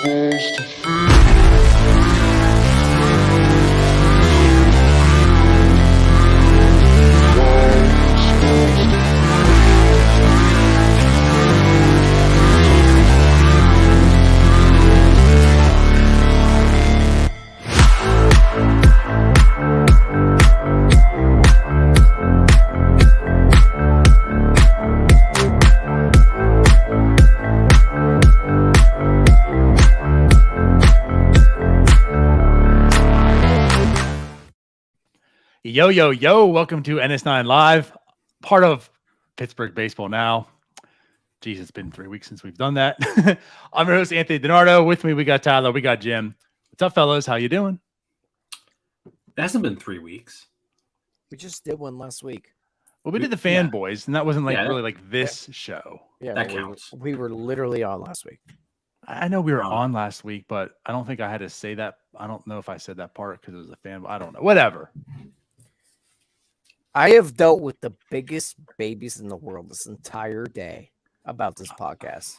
Yo, yo, yo, welcome to NS9LIVE, part of Pittsburgh Baseball Now. Geez, it's been 3 weeks since we've done that. I'm your host, Anthony DiNardo. With me, we got Tyler, we got Jim. What's up, fellas? How you doing? It hasn't been 3 weeks. We just did one last week. Well, we did the fanboys, and that wasn't really like this show. Yeah, that counts. We were literally on last week. I know we were on last week, but I don't think I had to say that. I don't know if I said that part because it was a fan. I don't know. Whatever. I have dealt with the biggest babies in the world this entire day about this podcast.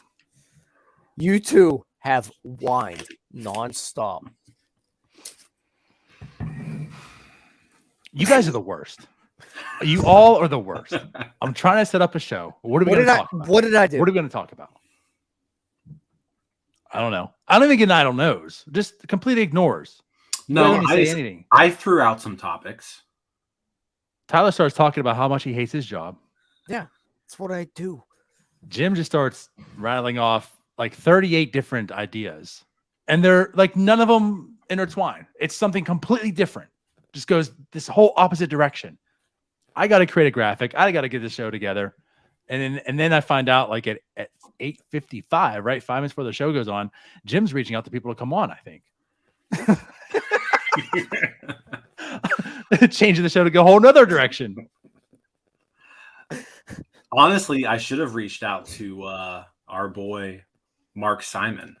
You two have whined nonstop. You guys are the worst. You all are the worst. I'm trying to set up a show. What are we going to talk about? What did I do? What are we going to talk about? I don't know. I don't even get an I don't knows. Just completely ignores. No, I didn't say anything. I threw out some topics. Tyler starts talking about how much he hates his job. Yeah, that's what I do. Jim just starts rattling off like 38 different ideas. And they're like none of them intertwine. It's something completely different. Just goes this whole opposite direction. I got to create a graphic. I got to get the show together. And then I find out like at 8:55, right? 5 minutes before the show goes on, Jim's reaching out to people to come on, I think. Changing the show to go a whole nother direction. Honestly, I should have reached out to our boy Mark Simon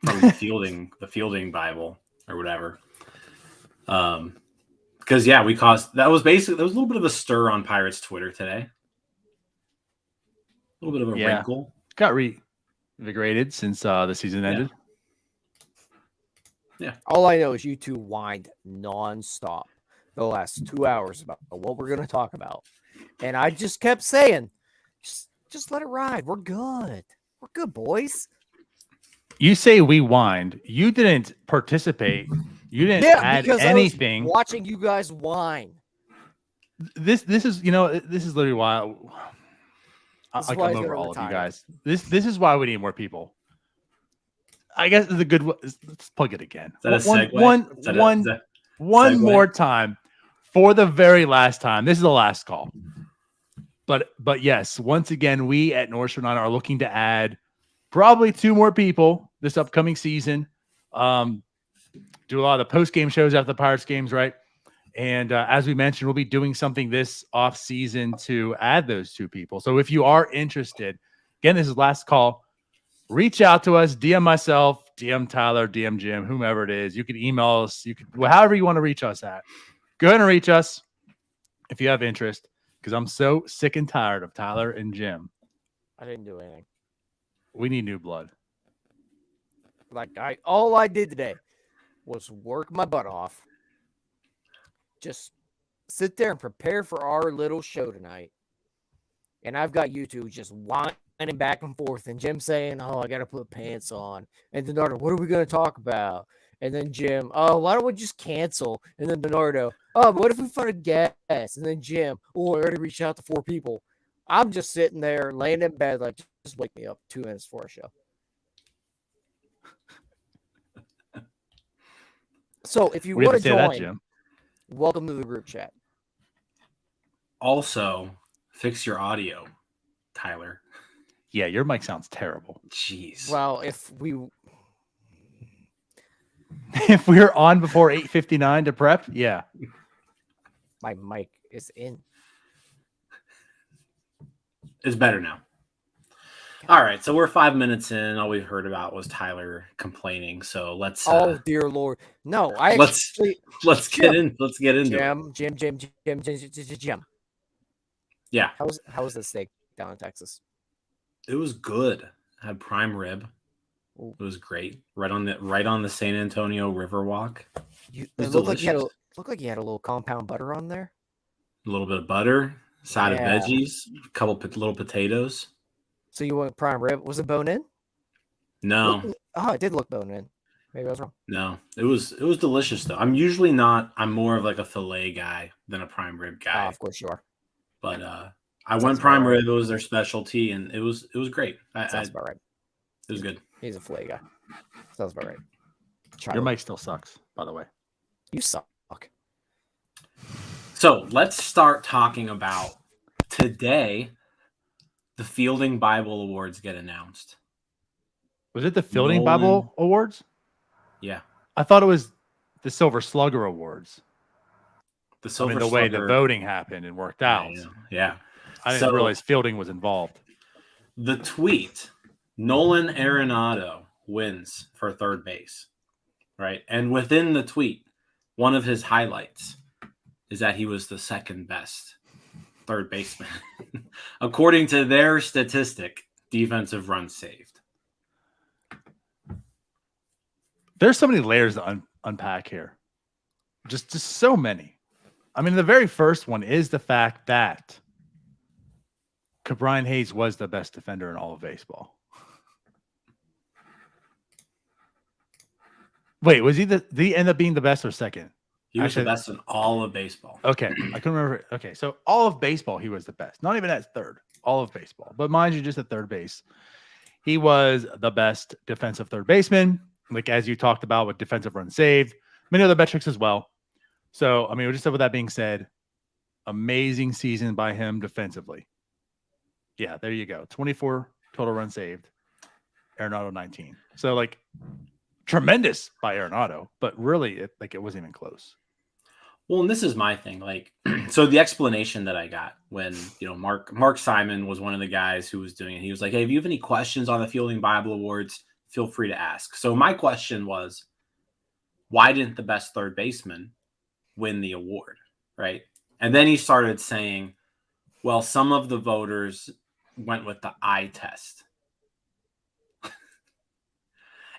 from the fielding Bible or whatever. Because that was a little bit of a stir on Pirates Twitter today. A little bit of a wrinkle. Got reinvigorated since the season ended. Yeah. All I know is you two whined nonstop the last 2 hours about what we're going to talk about. And I just kept saying, just let it ride. We're good. We're good, boys. You say we whined. You didn't participate. You didn't add anything. I was watching you guys whine. This is literally why I come over all of you guys. This is why we need more people. I guess the good. Let's plug it again. Is that a segue? One more time for the very last time. This is the last call. But yes, once again, we at North Carolina are looking to add probably 2 more people this upcoming season. Do a lot of the post-game shows after the Pirates games, right? And as we mentioned, we'll be doing something this off season to add those 2 people. So if you are interested, again, this is last call. Reach out to us, DM myself, DM Tyler, DM Jim, whomever it is. You can email us. You can, however you want to reach us at. Go ahead and reach us if you have interest, because I'm so sick and tired of Tyler and Jim. I didn't do anything. We need new blood. All I did today was work my butt off. Just sit there and prepare for our little show tonight. And I've got you two just whining back and forth, and Jim saying, "Oh, I got to put pants on." And Bernardo, "What are we going to talk about?" And then Jim, "Oh, why don't we just cancel?" And then Bernardo, "Oh, but what if we find a guest?" And then Jim, "Oh, I already reached out to 4 people." I'm just sitting there laying in bed like, just wake me up 2 minutes before our show. So if you want to join, welcome to the group chat. Also, fix your audio, Tyler. Yeah, your mic sounds terrible. Jeez. Well, if we're on before 8:59 to prep, yeah. My mic is in. It's better now. All right, so we're 5 minutes in. All we've heard about was Tyler complaining. So let's. Oh dear Lord, no! Let's get into it. Jim. Yeah. How was the steak down in Texas? It was good. I had prime rib. It was great. Right on the San Antonio Riverwalk. It was looked like delicious. you had a little compound butter on there. A little bit of butter, side of Yeah. veggies, a couple little potatoes. So you went prime rib. Was it bone in? No, Oh, it did look bone in. Maybe I was wrong. no, it was delicious though. I'm usually not. I'm more of like a fillet guy than a prime rib guy. Of course you are. But I Sounds went about prime right. rib. It was their specialty, and it was great. Sounds about right. It was good. He's a fillet guy. Sounds about right. Your mic still sucks, by the way. You suck. So let's start talking about today. The Fielding Bible Awards get announced. Was it the Fielding Nolan. Bible Awards? Yeah, I thought it was the Silver Slugger Awards. the Silver the way the Slugger- voting happened and worked out. Yeah. I didn't So- realize Fielding was involved. The tweet, Nolan Arenado wins for third base, right? And within the tweet, one of his highlights is that he was the second best third baseman. According to their statistic, defensive runs saved. There's so many layers to unpack here. Just so many. I mean, the very first one is the fact that Brian Hayes was the best defender in all of baseball. Wait, was he did he end up being the best or second? He was Actually, the best in all of baseball. Okay, I couldn't remember. Okay, so all of baseball, he was the best. Not even at third. All of baseball, but mind you, just at third base, he was the best defensive third baseman. Like as you talked about with defensive runs saved, many other metrics as well. So I mean, just with that being said, amazing season by him defensively. Yeah, there you go. 24 total runs saved. Arenado 19. So like tremendous by Arenado, but really it wasn't even close. Well, and this is my thing. Like, so the explanation that I got when, Mark Simon was one of the guys who was doing it. He was like, hey, if you have any questions on the Fielding Bible Awards, feel free to ask. So my question was, why didn't the best third baseman win the award? Right. And then he started saying, well, some of the voters went with the eye test.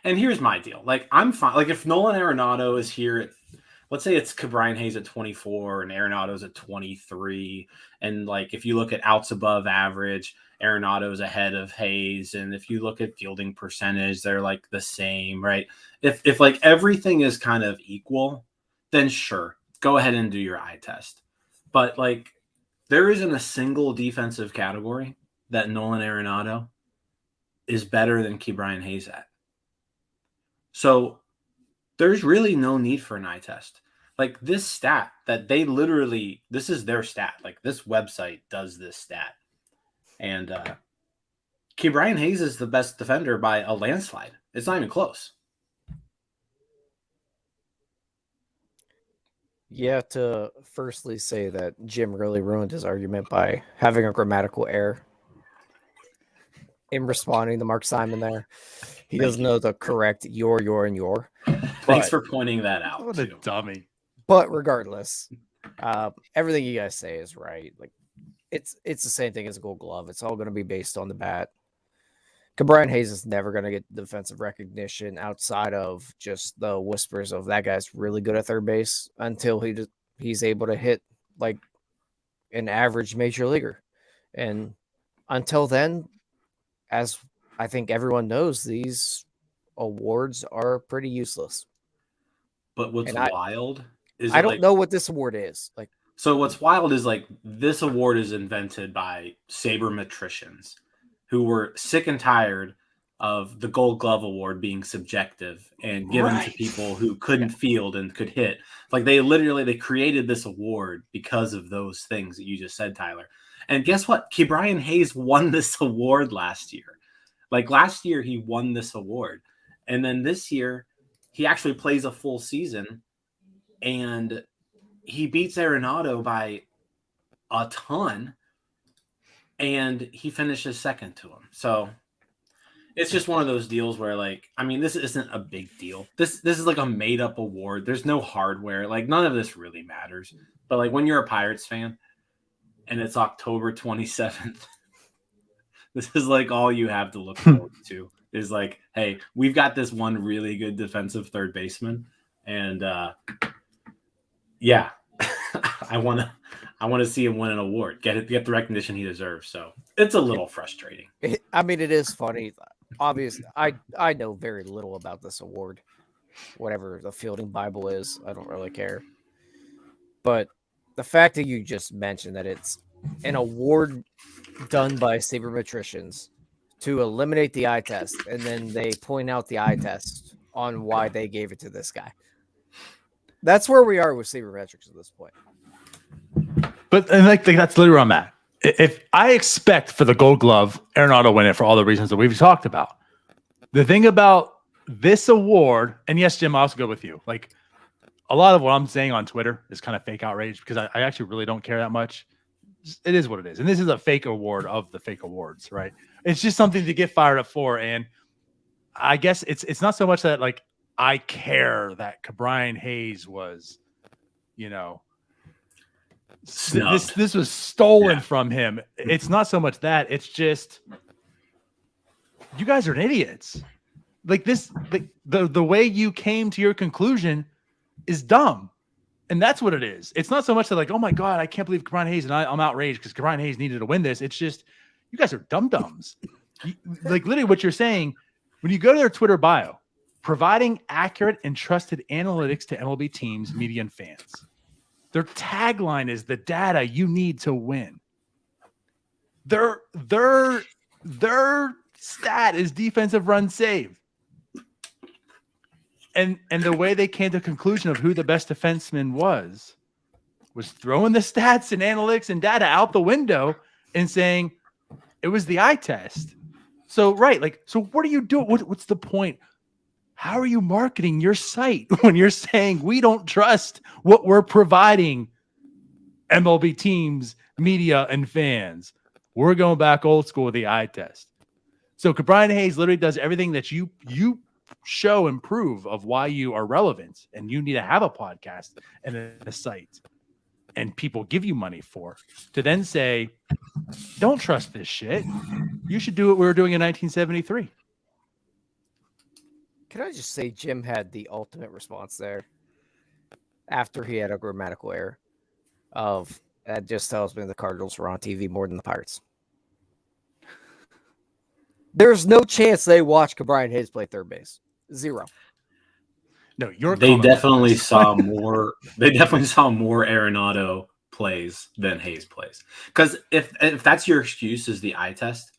And here's my deal. Like, I'm fine. Like, if Nolan Arenado is here, let's say it's Brian Hayes at 24 and Arenado's at 23. And like, if you look at outs above average, Arenado's ahead of Hayes. And if you look at fielding percentage, they're like the same, right? If like everything is kind of equal, then sure, go ahead and do your eye test. But like, there isn't a single defensive category that Nolan Arenado is better than Brian Hayes at. So there's really no need for an eye test. Like this stat that they literally, this is their stat. Like this website does this stat. And Brian Hayes is the best defender by a landslide. It's not even close. Yeah, to firstly say that Jim really ruined his argument by having a grammatical error in responding to Mark Simon there. He doesn't know the correct your, and your. Thanks for pointing that out. What a dummy. But regardless, everything you guys say is right. Like it's the same thing as a Gold Glove. It's all going to be based on the bat. Brian Hayes is never going to get defensive recognition outside of just the whispers of that guy's really good at third base until he's able to hit like an average major leaguer. And until then, as I think everyone knows, these awards are pretty useless. But what's wild is I don't know what this award is. Like, so what's wild is like this award is invented by sabermetricians who were sick and tired of the Gold Glove Award being subjective and given to people who couldn't field and could hit. Like they created this award because of those things that you just said, Tyler. And guess what? Brian Hayes won this award last year. Like last year, he won this award. And then this year, he actually plays a full season and he beats Arenado by a ton. And he finishes second to him. So it's just one of those deals where, like, I mean, this isn't a big deal. This is like a made up award. There's no hardware. Like, none of this really matters. But like when you're a Pirates fan and it's October 27th, this is like all you have to look forward to is like, hey, we've got this one really good defensive third baseman, and yeah, I want to see him win an award, get the recognition he deserves. So it's a little frustrating. I mean, it is funny. Obviously, I know very little about this award, whatever the fielding Bible is. I don't really care. But the fact that you just mentioned that it's an award done by sabermetricians to eliminate the eye test, and then they point out the eye test on why they gave it to this guy. That's where we are with sabermetrics at this point. But and like that's literally where I'm at. If I expect for the Gold Glove, Arenado to win it for all the reasons that we've talked about. The thing about this award, and yes, Jim, I also go with you. Like a lot of what I'm saying on Twitter is kind of fake outrage because I actually really don't care that much. It is what it is, and this is a fake award of the fake awards, right? It's just something to get fired up for, and I guess it's not so much that like I care that Brian Hayes was, this was stolen from him. It's not so much that, it's just you guys are idiots. Like this, the way you came to your conclusion is dumb. And that's what it is. It's not so much that like, oh my God, I can't believe Brian Hayes and I'm outraged because Brian Hayes needed to win this. It's just, you guys are dum-dums. Like literally what you're saying, when you go to their Twitter bio, providing accurate and trusted analytics to MLB teams, media, and fans. Their tagline is the data you need to win. Their stat is defensive run save. And the way they came to the conclusion of who the best defenseman was throwing the stats and analytics and data out the window and saying it was the eye test. So, right. Like, so what are you doing? What's the point? How are you marketing your site when you're saying we don't trust what we're providing MLB teams, media, and fans? We're going back old school with the eye test. So Brian Hayes literally does everything that you show and prove of why you are relevant and you need to have a podcast and a site and people give you money for to then say, don't trust this shit. You should do what we were doing in 1973. Can I just say Jim had the ultimate response there after he had a grammatical error of that just tells me the Cardinals were on TV more than the Pirates. There's no chance they watch Brian Hayes play third base. Zero. No, they definitely saw more. They definitely saw more Arenado plays than Hayes plays. Because if that's your excuse is the eye test,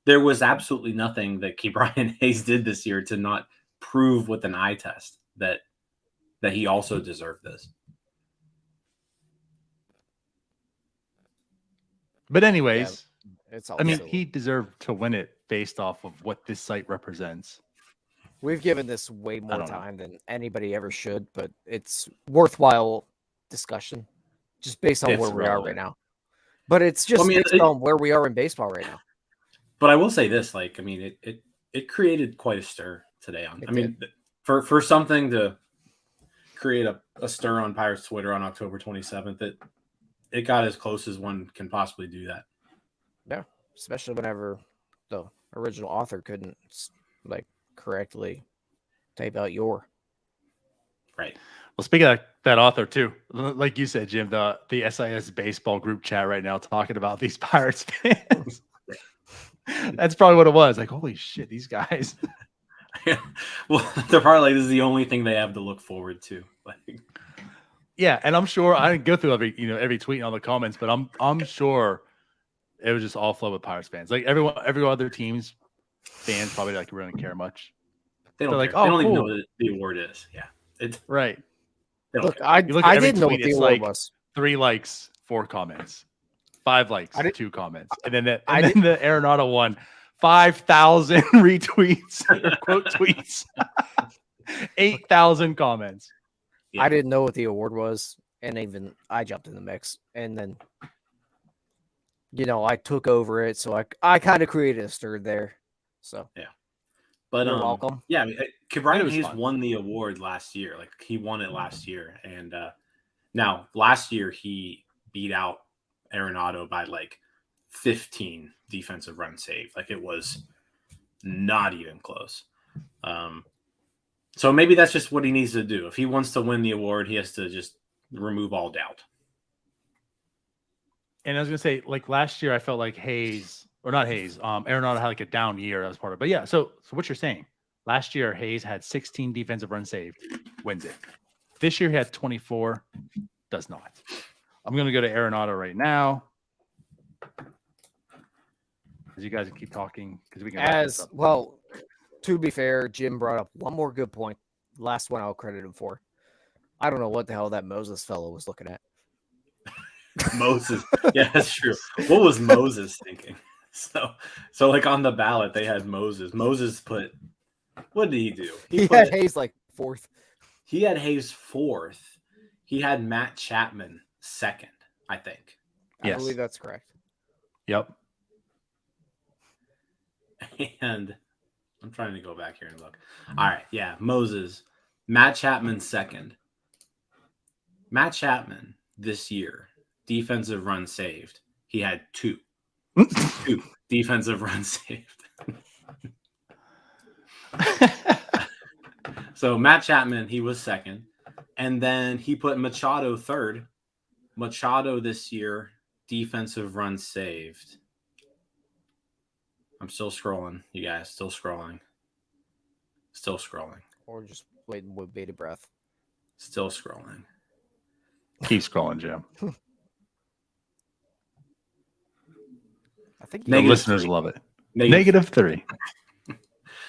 there was absolutely nothing that Brian Hayes did this year to not prove with an eye test that he also deserved this. But anyways, yeah, he deserved to win it based off of what this site represents. We've given this way more time than anybody ever should, but it's worthwhile discussion just based on where we are right now. But it's just based on where we are in baseball right now. But I will say this, it created quite a stir today. For something to create a stir on Pirates Twitter on October 27th, it got as close as one can possibly do that. Yeah, especially whenever the original author couldn't correctly type out your. Right. Well, speaking of that author too, like you said, Jim, the SIS baseball group chat right now talking about these Pirates fans. That's probably what it was. Like, holy shit, these guys. Yeah. Well, they're probably this is the only thing they have to look forward to. Yeah, and I'm sure I didn't go through every tweet and all the comments, but I'm sure it was just all flow with Pirates fans. Like every other team's fans probably really care much. They don't care. They don't even know what the award is. Yeah, it's right. Look, I didn't know what the award was. 3 likes, 4 comments, 5 likes, 2 comments, and then the Arenado one, 5,000 retweets or quote tweets, 8,000 comments. Yeah. I didn't know what the award was, and even I jumped in the mix, and then I took over it, so I kind of created a stir there. So yeah, but you're welcome. Yeah, Brian Hayes won the award last year. Like he won it last year, and now last year he beat out Arenado by 15 defensive run save. Like it was Not even close. So maybe that's just what he needs to do. If he wants to win the award, he has to just remove all doubt. And I was gonna say, like last year, I felt like Hayes, or not Hayes, Arenado had like a down year. That was part of it. But yeah, so what you're saying, last year Hayes had 16 defensive runs saved, wins it. This year he had 24, does not. I'm gonna go to Arenado right now. As you guys keep talking, because we can wrap this up. Well, to be fair, Jim brought up one more good point. Last one I'll credit him for. I don't know what the hell that Moses fellow was looking at. Moses. Yeah, that's true. What was Moses thinking? So like on the ballot, they had Moses. Moses put, what did he do? He had Hayes like 4th. He had Hayes 4th. He had Matt Chapman 2nd, I think. I believe that's correct. Yep. And I'm trying to go back here and look. All right. Yeah. Moses. Matt Chapman 2nd. Matt Chapman this year, defensive runs saved. He had 2. 2 defensive runs saved. So Matt Chapman, he was 2nd. And then he put Machado 3rd. Machado this year, defensive runs saved. I'm still scrolling, you guys. Still scrolling. Still scrolling. Or just waiting with bated breath. Still scrolling. Keep scrolling, Jim. I think The listeners 3. love it. -3.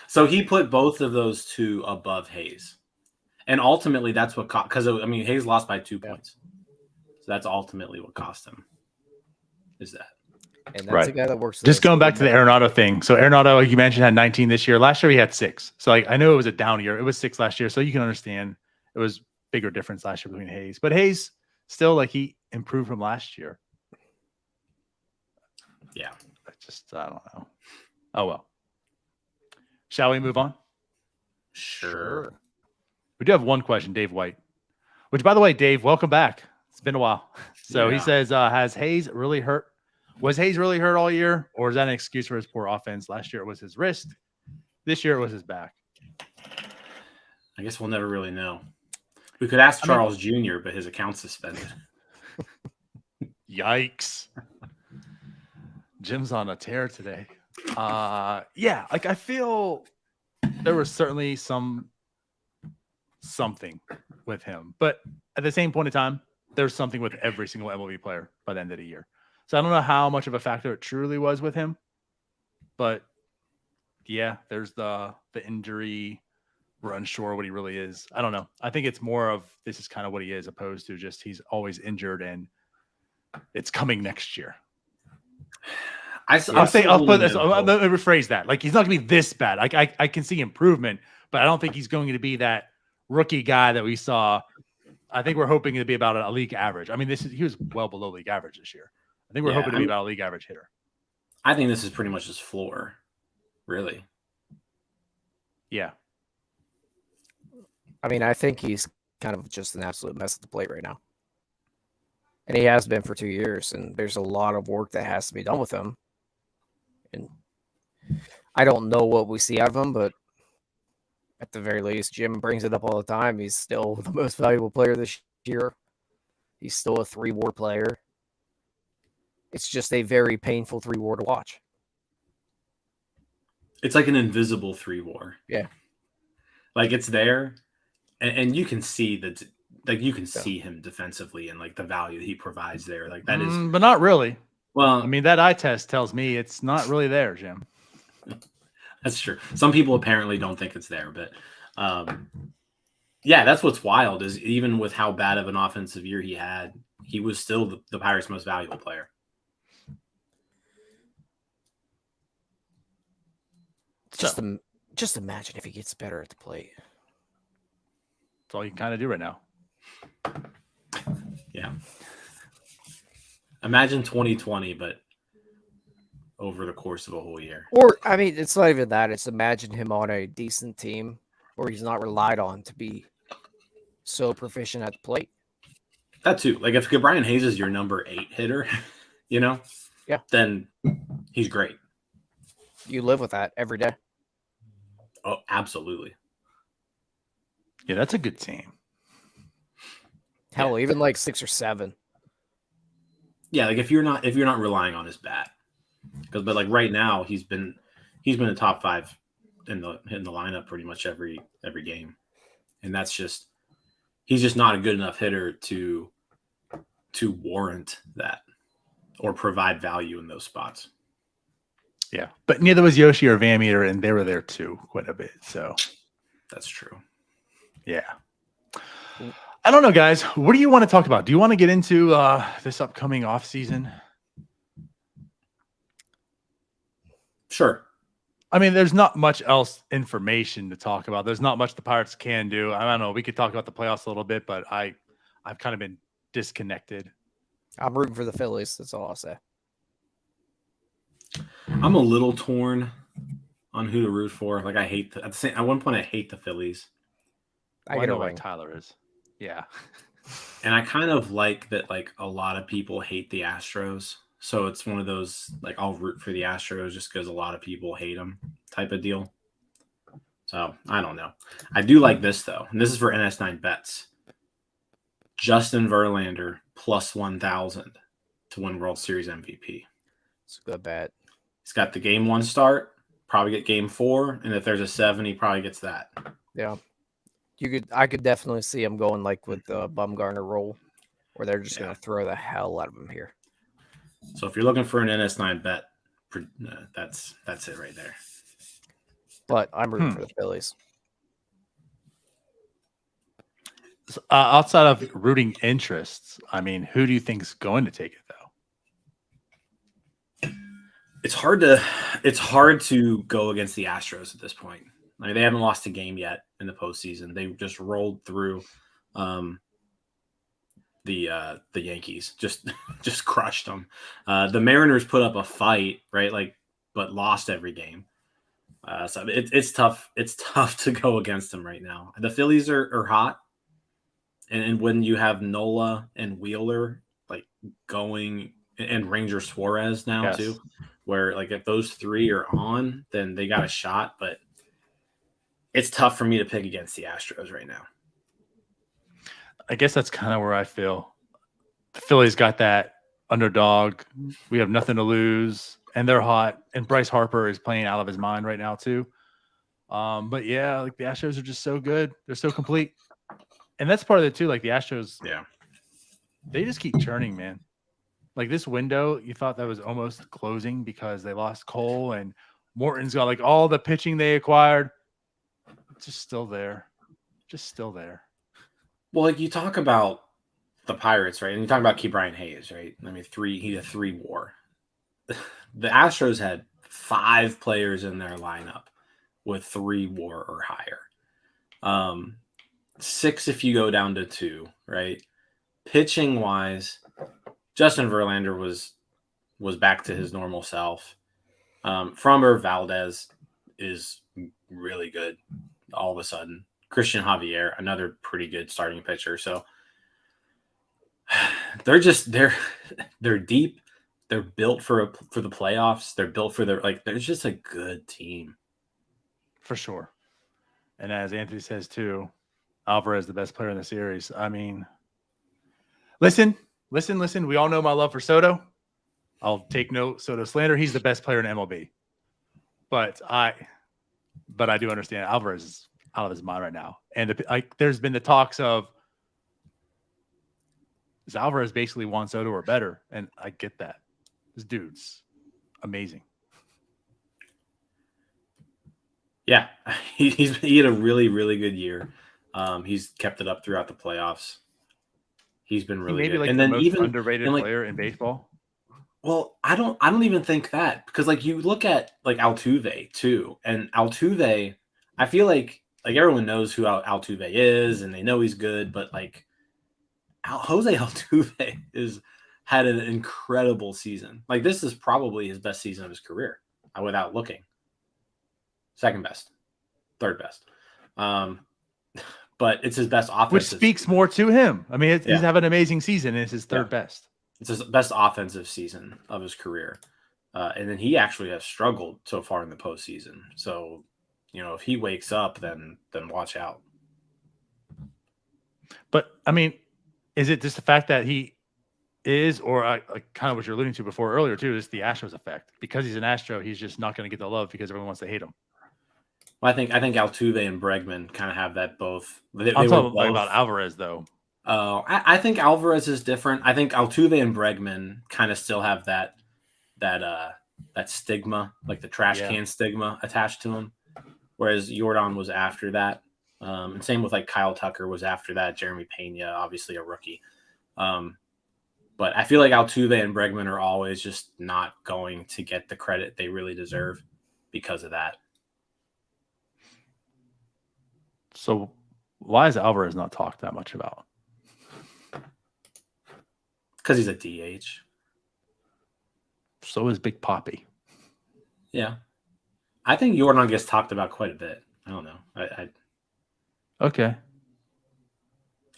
So he put both of those 2 above Hayes. And ultimately, that's what cost. Because, I mean, Hayes lost by 2 points. So that's ultimately what cost him. Is that. And that's a guy that works. Just going back to the Arenado thing. So Arenado, like you mentioned, had 19 this year. Last year he had 6. So like I know it was a down year. It was 6 last year. So you can understand it was bigger difference last year between Hayes. But Hayes still, like, he improved from last year. Yeah. I don't know. Oh well. Shall we move on? Sure. We do have one question, Dave White. Which, by the way, Dave, welcome back. It's been a while. So he says, has Hayes really hurt? Was Hayes really hurt all year, or is that an excuse for his poor offense? Last year it was his wrist. This year it was his back. I guess we'll never really know. We could ask Charles Jr., but his account's suspended. Yikes. Jim's on a tear today. Yeah, like I feel there was certainly something with him, but at the same point in time, there's something with every single MLB player by the end of the year. So I don't know how much of a factor it truly was with him, but yeah, there's the injury. We're unsure what he really is. I don't know. I think it's more of this is kind of what he is, opposed to just he's always injured and it's coming next year. I'll put this. Let me rephrase that. Like he's not going to be this bad. Like I can see improvement, but I don't think he's going to be that rookie guy that we saw. I think we're hoping to be about a league average. I mean, he was well below league average this year. I think we're hoping to be about a league average hitter. I think this is pretty much his floor, really. Yeah. I mean, I think he's kind of just an absolute mess at the plate right now. And he has been for 2 years, and there's a lot of work that has to be done with him. And I don't know what we see out of him, but at the very least, Jim brings it up all the time. He's still the most valuable player this year. He's still a 3-WAR player. It's just a very painful 3-WAR to watch. It's like an invisible 3-WAR. Yeah. Like it's there, and you can see that. Like you can see him defensively and like the value he provides there. Like that is, but not really. Well, I mean, that eye test tells me it's not really there, Jim. That's true. Some people apparently don't think it's there, but yeah, that's what's wild is even with how bad of an offensive year he had, he was still the Pirates' most valuable player. Just imagine if he gets better at the plate. That's all you can kind of do right now. Yeah. Imagine 2020, but over the course of a whole year. Or, I mean, it's not even that. It's imagine him on a decent team where he's not relied on to be so proficient at the plate. That too. Like if Brian Hayes is your number 8 hitter, yeah, then he's great. You live with that every day. Oh, absolutely. Yeah, that's a good team. Hell, even like 6 or 7. Yeah, like if you're not relying on his bat, but like right now he's been a top 5 in the lineup pretty much every game, and that's just he's just not a good enough hitter to warrant that or provide value in those spots. Yeah, but neither was Yoshi or Van Meter, and they were there too quite a bit. So that's true. Yeah. I don't know, guys. What do you want to talk about? Do you want to get into this upcoming off season? Sure. I mean, there's not much else information to talk about. There's not much the Pirates can do. I don't know. We could talk about the playoffs a little bit, but I've kind of been disconnected. I'm rooting for the Phillies. That's all I'll say. I'm a little torn on who to root for. Like at one point I hate the Phillies. I know why Tyler is. Yeah. And I kind of like that, like a lot of people hate the Astros. So it's one of those, like, I'll root for the Astros just because a lot of people hate them type of deal. So I don't know. I do like this, though. And this is for NS9 bets. Justin Verlander plus 1,000 to win World Series MVP. It's a good bet. He's got the game 1 start, probably get game 4. And if there's a 7, he probably gets that. Yeah. I could definitely see him going like with the Bumgarner role, where they're just going to throw the hell out of him here. So if you're looking for an NS9 bet, that's it right there. But I'm rooting for the Phillies. Outside of rooting interests, I mean, who do you think is going to take it though? It's hard to go against the Astros at this point. I mean, they haven't lost a game yet in the postseason. They just rolled through the Yankees, just crushed them. The Mariners put up a fight, right? But lost every game. So it's tough. It's tough to go against them right now. The Phillies are hot, and when you have Nola and Wheeler like going, and Ranger Suarez now too, where like if those 3 are on, then they got a shot. But it's tough for me to pick against the Astros right now. I guess that's kind of where I feel. The Phillies got that underdog. We have nothing to lose, and they're hot. And Bryce Harper is playing out of his mind right now too. But yeah, like the Astros are just so good. They're so complete, and that's part of it too. Like the Astros, they just keep churning, man. Like this window, you thought that was almost closing because they lost Cole and Morton's got like all the pitching they acquired. It's just still there. Well, like you talk about the Pirates, right? And you talk about Ke'Bryan Hayes, right? I mean, he had 3 WAR. The Astros had 5 players in their lineup with 3 WAR or higher. 6 if you go down to 2, right? Pitching wise, Justin Verlander was back to his normal self. Framber Valdez is really good all of a sudden. Christian Javier, another pretty good starting pitcher. So they're deep. They're built for the playoffs. They're built for they're just a good team. For sure. And as Anthony says too, Alvarez the best player in the series. I mean, listen. We all know my love for Soto. I'll take no Soto slander. He's the best player in MLB. But I do understand Alvarez is out of his mind right now. And there's been the talks of is Alvarez basically Juan Soto or better? And I get that. This dude's amazing. Yeah, he had a really, really good year. He's kept it up throughout the playoffs. He's been really good. Like and the then most even underrated player in baseball. Well, I don't even think that, because like you look at like Altuve too, and Altuve, I feel like everyone knows who Altuve is and they know he's good, but like Jose Altuve had an incredible season. Like this is probably his best season of his career without looking. Second best, third best. But it's his best offensive. Which speaks more to him. I mean, he's having an amazing season, and it's his third best. It's his best offensive season of his career. And then he actually has struggled so far in the postseason. So, if he wakes up, then watch out. But I mean, is it just the fact that he is, or kind of what you're alluding to earlier too, is the Astros effect? Because he's an Astro, he's just not going to get the love because everyone wants to hate him. Well, I think Altuve and Bregman kind of have that both. They I'm were talking both, about Alvarez though. I think Alvarez is different. I think Altuve and Bregman kind of still have that stigma, like the trash can stigma attached to him, whereas Jordan was after that. And same with like Kyle Tucker was after that. Jeremy Pena, obviously a rookie. But I feel like Altuve and Bregman are always just not going to get the credit they really deserve because of that. So why is Alvarez not talked that much about? Because he's a DH. So is Big Papi. Yeah. I think Jordan gets talked about quite a bit. I don't know. Okay.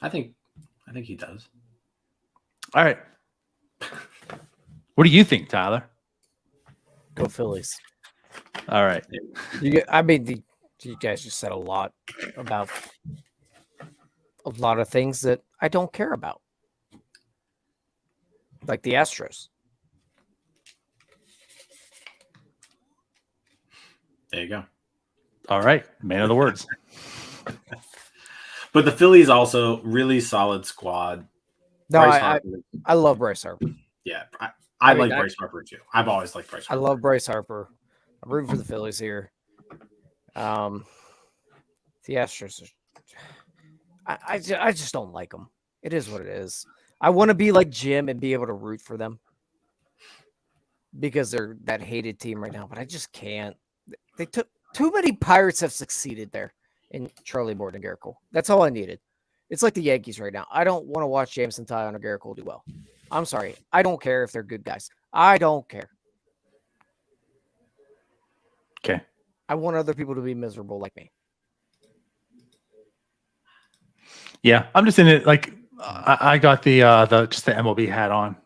I think he does. All right. What do you think, Tyler? Go Phillies. All right. You guys just said a lot about a lot of things that I don't care about, like the Astros. There you go. All right. Man of the words. But the Phillies also really solid squad. No, I love Bryce Harper. Yeah, I like Bryce Harper too. I've always liked Bryce Harper. I love Bryce Harper. I'm rooting for the Phillies here. The Astros I just don't like them. It is what it is. I want to be like Jim and be able to root for them because they're that hated team right now, but I just can't. They took too many Pirates have succeeded there in Charlie Morton and Garrett Cole. That's all I needed. It's like the Yankees right now. I don't want to watch Jameson Taillon or Garrett Cole do well. I'm sorry. I don't care if they're good guys. I don't care. Okay. I want other people to be miserable like me. Yeah, I'm just in it. Like I got the just the MLB hat on.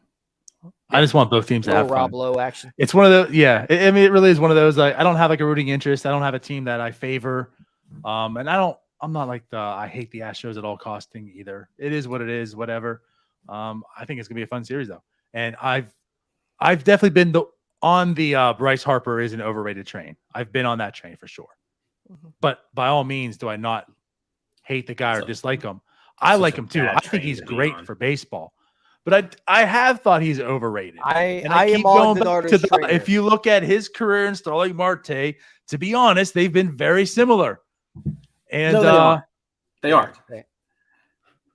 I just want both teams to have Rob fun. Lowe action. It's one of those. Yeah, I mean, it really is one of those. I don't have like a rooting interest. I don't have a team that I favor. And I'm not like I hate the Astros at all cost thing either. It is what it is. Whatever. I think it's gonna be a fun series though. And I've definitely been on the Bryce Harper is an overrated train. I've been on that train for sure. Mm-hmm. But by all means, do I not hate the guy or dislike him? I like him too. I think he's great for baseball. But I have thought he's overrated. I keep going back to if you look at his career and Starling Marte, to be honest, they've been very similar. And they are.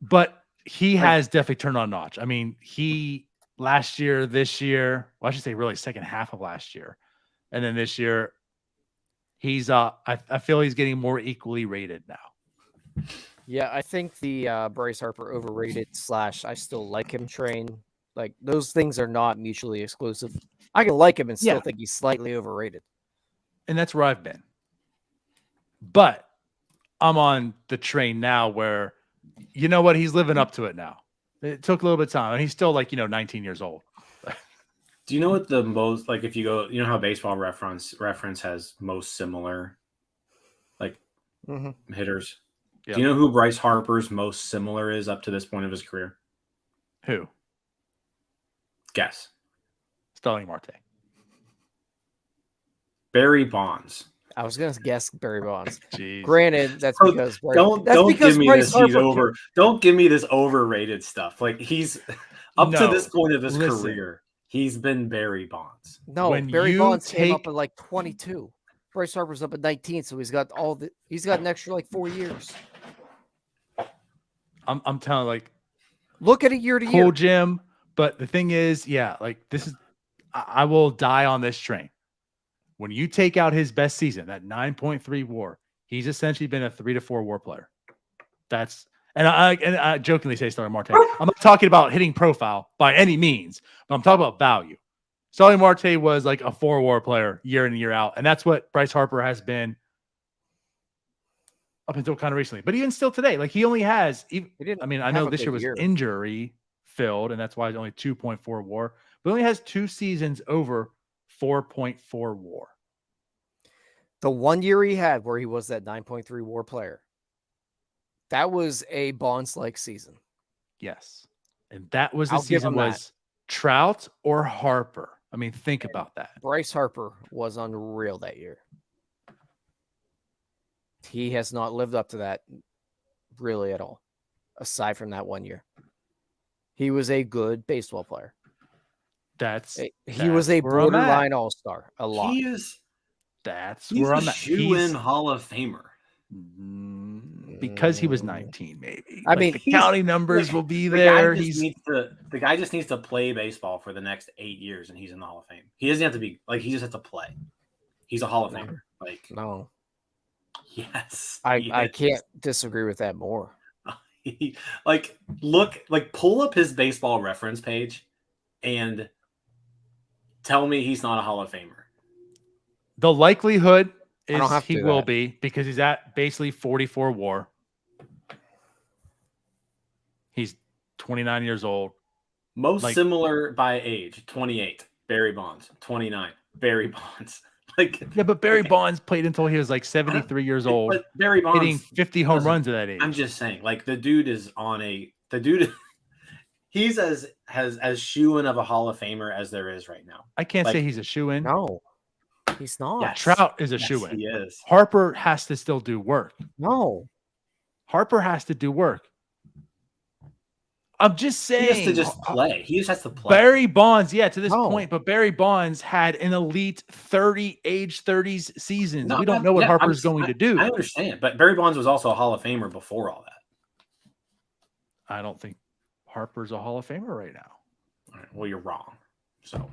But he has definitely turned on a notch. I mean, last year, this year, well, I should say really second half of last year. And then this year, he's I feel he's getting more equally rated now. Yeah, I think the Bryce Harper overrated / I still like him train. Like those things are not mutually exclusive. I can like him and still think he's slightly overrated. And that's where I've been. But I'm on the train now where, you know what, he's living up to it now. It took a little bit of time. And he's still 19 years old. Do you know what the most, if you go, you know how Baseball Reference has most similar, hitters? Yep. Do you know who Bryce Harper's most similar is up to this point of his career? Who? Guess. Starling Marte. Barry Bonds. I was gonna guess Barry Bonds. Jeez. Granted, that's because don't give me this. Don't give me this overrated stuff. Like he's up to this point of his career, he's been Barry Bonds. No, Barry Bonds came up at 22. Bryce Harper's up at 19, so he's got an extra 4 years. I'm telling look at it year to year. Cool, Jim. But the thing is, this is I will die on this train. When you take out his best season, that 9.3 WAR, he's essentially been a 3 to 4 WAR player. And I jokingly say Starling Marte. I'm not talking about hitting profile by any means, but I'm talking about value. Starling Marte was like a 4 WAR player year in and year out, and that's what Bryce Harper has been up until kind of recently. But even still today, he only has. I know this year was injury filled, and that's why it's only 2.4 WAR, but only has 2 seasons over 4.4 WAR. The 1 year he had where he was that 9.3 WAR player, that was a Bonds-like season. Yes. And that was the I'll give season him that. was Trout or Harper. I mean, think about that. Bryce Harper was unreal that year. He has not lived up to that really at all, aside from that 1 year. He was a good baseball player. He was a borderline all-star. A lot. That's He's where a I'm at. shoe-in Hall of Famer. Because he was 19, maybe. I mean, the counting numbers will be the there. The guy just needs to play baseball for the next 8 years, and he's in the Hall of Fame. He doesn't have to be he just has to play. He's a Hall of Famer. No. Yes. I can't disagree with that more. Pull up his baseball reference page and tell me he's not a Hall of Famer. The likelihood is he will be, because he's at basically 44 WAR. He's 29 years old. Most similar by age, 28. Barry Bonds, 29. Barry Bonds. But Barry Bonds played until he was 73 years old. But Barry Bonds hitting 50 home runs at that age. I'm just saying, he's as shoo-in of a Hall of Famer as there is right now. I can't say he's a shoo-in. No, he's not. Yes. Trout is a shoo-in. He is. Harper has to still do work. No. Harper has to do work. I'm just saying. He has to just play. He just has to play. Barry Bonds, to this point, but Barry Bonds had an elite age 30s seasons. We don't know what Harper's going to do. I understand, but Barry Bonds was also a Hall of Famer before all that. I don't think Harper's a Hall of Famer right now. All right, well, you're wrong. So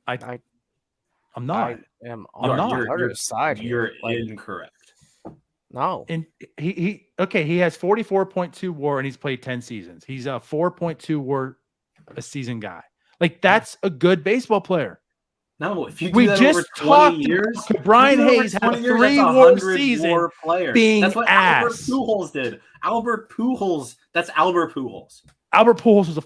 I'm not. I'm on Harper's side. You're incorrect. No. And he has 44.2 WAR and he's played 10 seasons. He's a 4.2 WAR a season guy. That's a good baseball player. No, if you do that over 20 years, Brian Hayes had 3 WAR seasons being that's what ass. Albert Pujols did. That's Albert Pujols. Albert Pujols was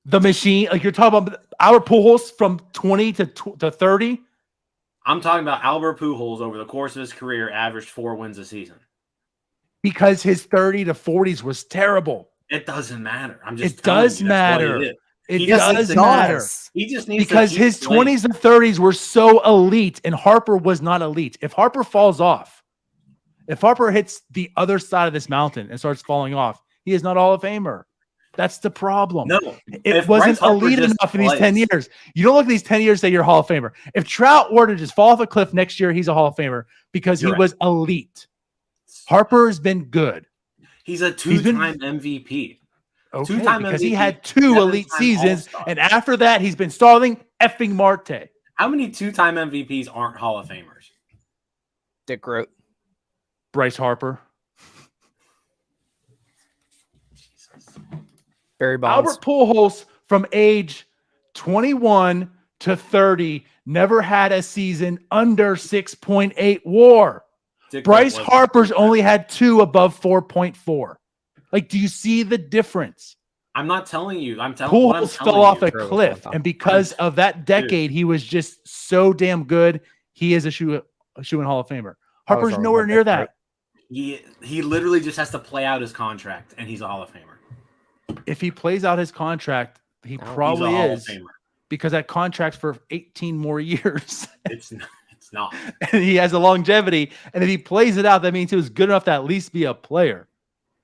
the machine. You're talking about Albert Pujols from 20 to 30. I'm talking about Albert Pujols over the course of his career averaged 4 wins a season. Because his 30 to 40s was terrible. It doesn't matter. It does matter. It does matter. He just needs because his 20s and 30s were so elite and Harper was not elite. If Harper falls off, if Harper hits the other side of this mountain and starts falling off, he is not Hall of Famer. That's the problem. No, it wasn't elite enough in these 10 years. You don't look at these 10 years and say you're Hall of Famer. If Trout were to just fall off a cliff next year, he's a Hall of Famer because he was elite. Harper has been good. He's a two-time MVP. Okay, because he had 2 elite seasons, and after that, he's been stalling effing Marte. How many 2-time MVPs aren't Hall of Famers? Dick Groat. Bryce Harper. Barry Bonds. Albert Pujols from age 21 to 30 never had a season under 6.8 WAR. Bryce Harper's only had 2 above 4.4. Do you see the difference? I'm not telling you. Pujols fell off a cliff, and because of that decade, he was just so damn good. He is a shoe-in Hall of Famer. Harper's nowhere near that. He literally just has to play out his contract, and he's a Hall of Famer. If he plays out his contract, he probably is, because that contract's for 18 more years. It's not. And he has a longevity, and if he plays it out, that means he was good enough to at least be a player.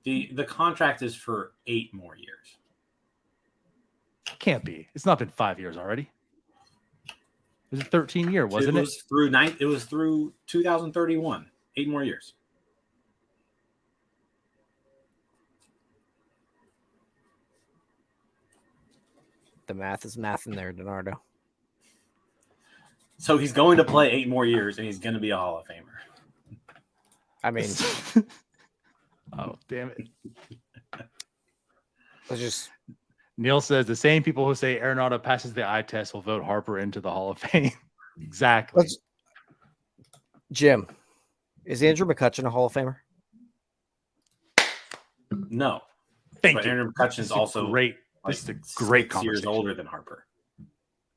The contract is for 8 more years. Can't be. It's not been 5 years already. It was a 13-year, wasn't it? It was through 2031. 8 more years. The math is math in there, Donardo. So he's going to play 8 more years, and he's going to be a Hall of Famer. I mean, oh damn it! Let's just. Neil says the same people who say Arenado passes the eye test will vote Harper into the Hall of Fame. Exactly. Jim, is Andrew McCutchen a Hall of Famer? No. Thank you. Andrew McCutchen is also great. This is a great 6 years older than Harper.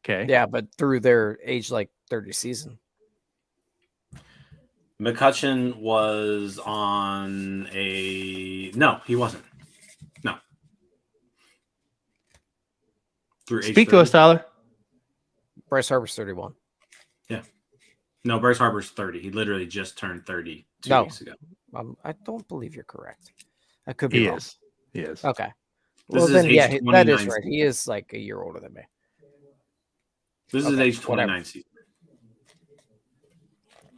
Okay. Yeah, but through their age 30 season. McCutchen was on a no, he wasn't. No. Through age Speak to 30. us, Tyler. Bryce Harper's 31. Yeah. No, Bryce Harper's 30. He literally just turned 30 2 weeks ago. I don't believe you're correct. I could be He wrong. is. He is. Okay. This Well, is then, age yeah, that 29 is right. He is like a year older than me. This is Okay, age 29 whatever. season.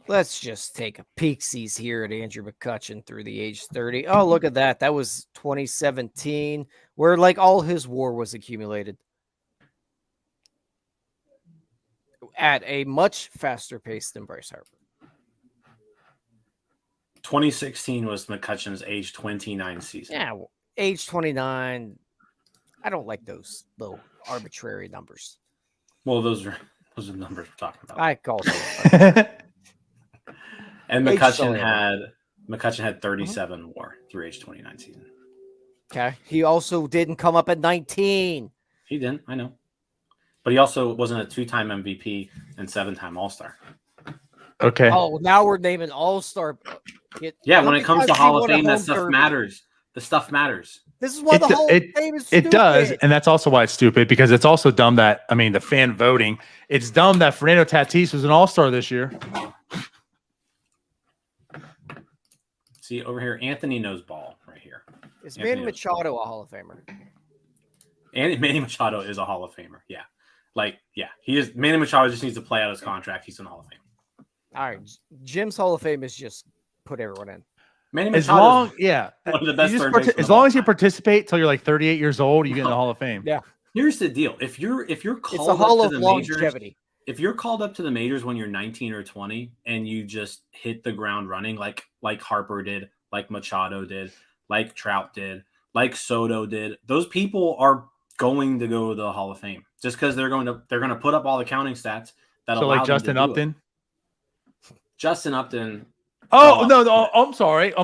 Let's just take a peek-sees here at Andrew McCutchen through the age 30. Oh, look at that. That was 2017, where like all his WAR was accumulated at a much faster pace than Bryce Harper. 2016 was McCutchen's age 29 season. Yeah, well, age 29. I don't like those little arbitrary numbers. Well, those are the numbers we're talking about. I call them. And Age McCutchen solid. had 37 WAR through age 29 season. Okay. He also didn't come up at 19. He didn't, I know. But he also wasn't a 2-time MVP and 7-time All-Star. Okay. Oh, now we're naming All-Star. Yeah, when it comes to Hall of Fame, that home stuff derby. matters. The stuff matters. This is why the Hall of Fame is stupid. It does, and that's also why it's stupid, because it's also dumb that, I mean, the fan voting, it's dumb that Fernando Tatis was an all-star this year. See, over here, Anthony knows ball right here. Is Anthony Manny knows Machado a Hall of Famer? And Manny Machado is a Hall of Famer. Yeah. He is. Manny Machado just needs to play out his contract. He's in the Hall of Fame. All right. Jim's Hall of Fame is just put everyone in. Manny As Machado long, is yeah, one of the best you just third basemen as of long all as you time. participate till you're like 38 years old, you get in the Hall of Fame. Yeah. Here's the deal. If you're It's called a Hall up of to the majors, longevity. if you're called up to the majors when you're 19 or 20 and you just hit the ground running like Harper did, like Machado did, like Trout did, like Soto did, those people are going to go to the Hall of Fame just because they're going to put up all the counting stats that So allow like them Justin to do Upton. it. Justin Upton. Oh no, I'm sorry.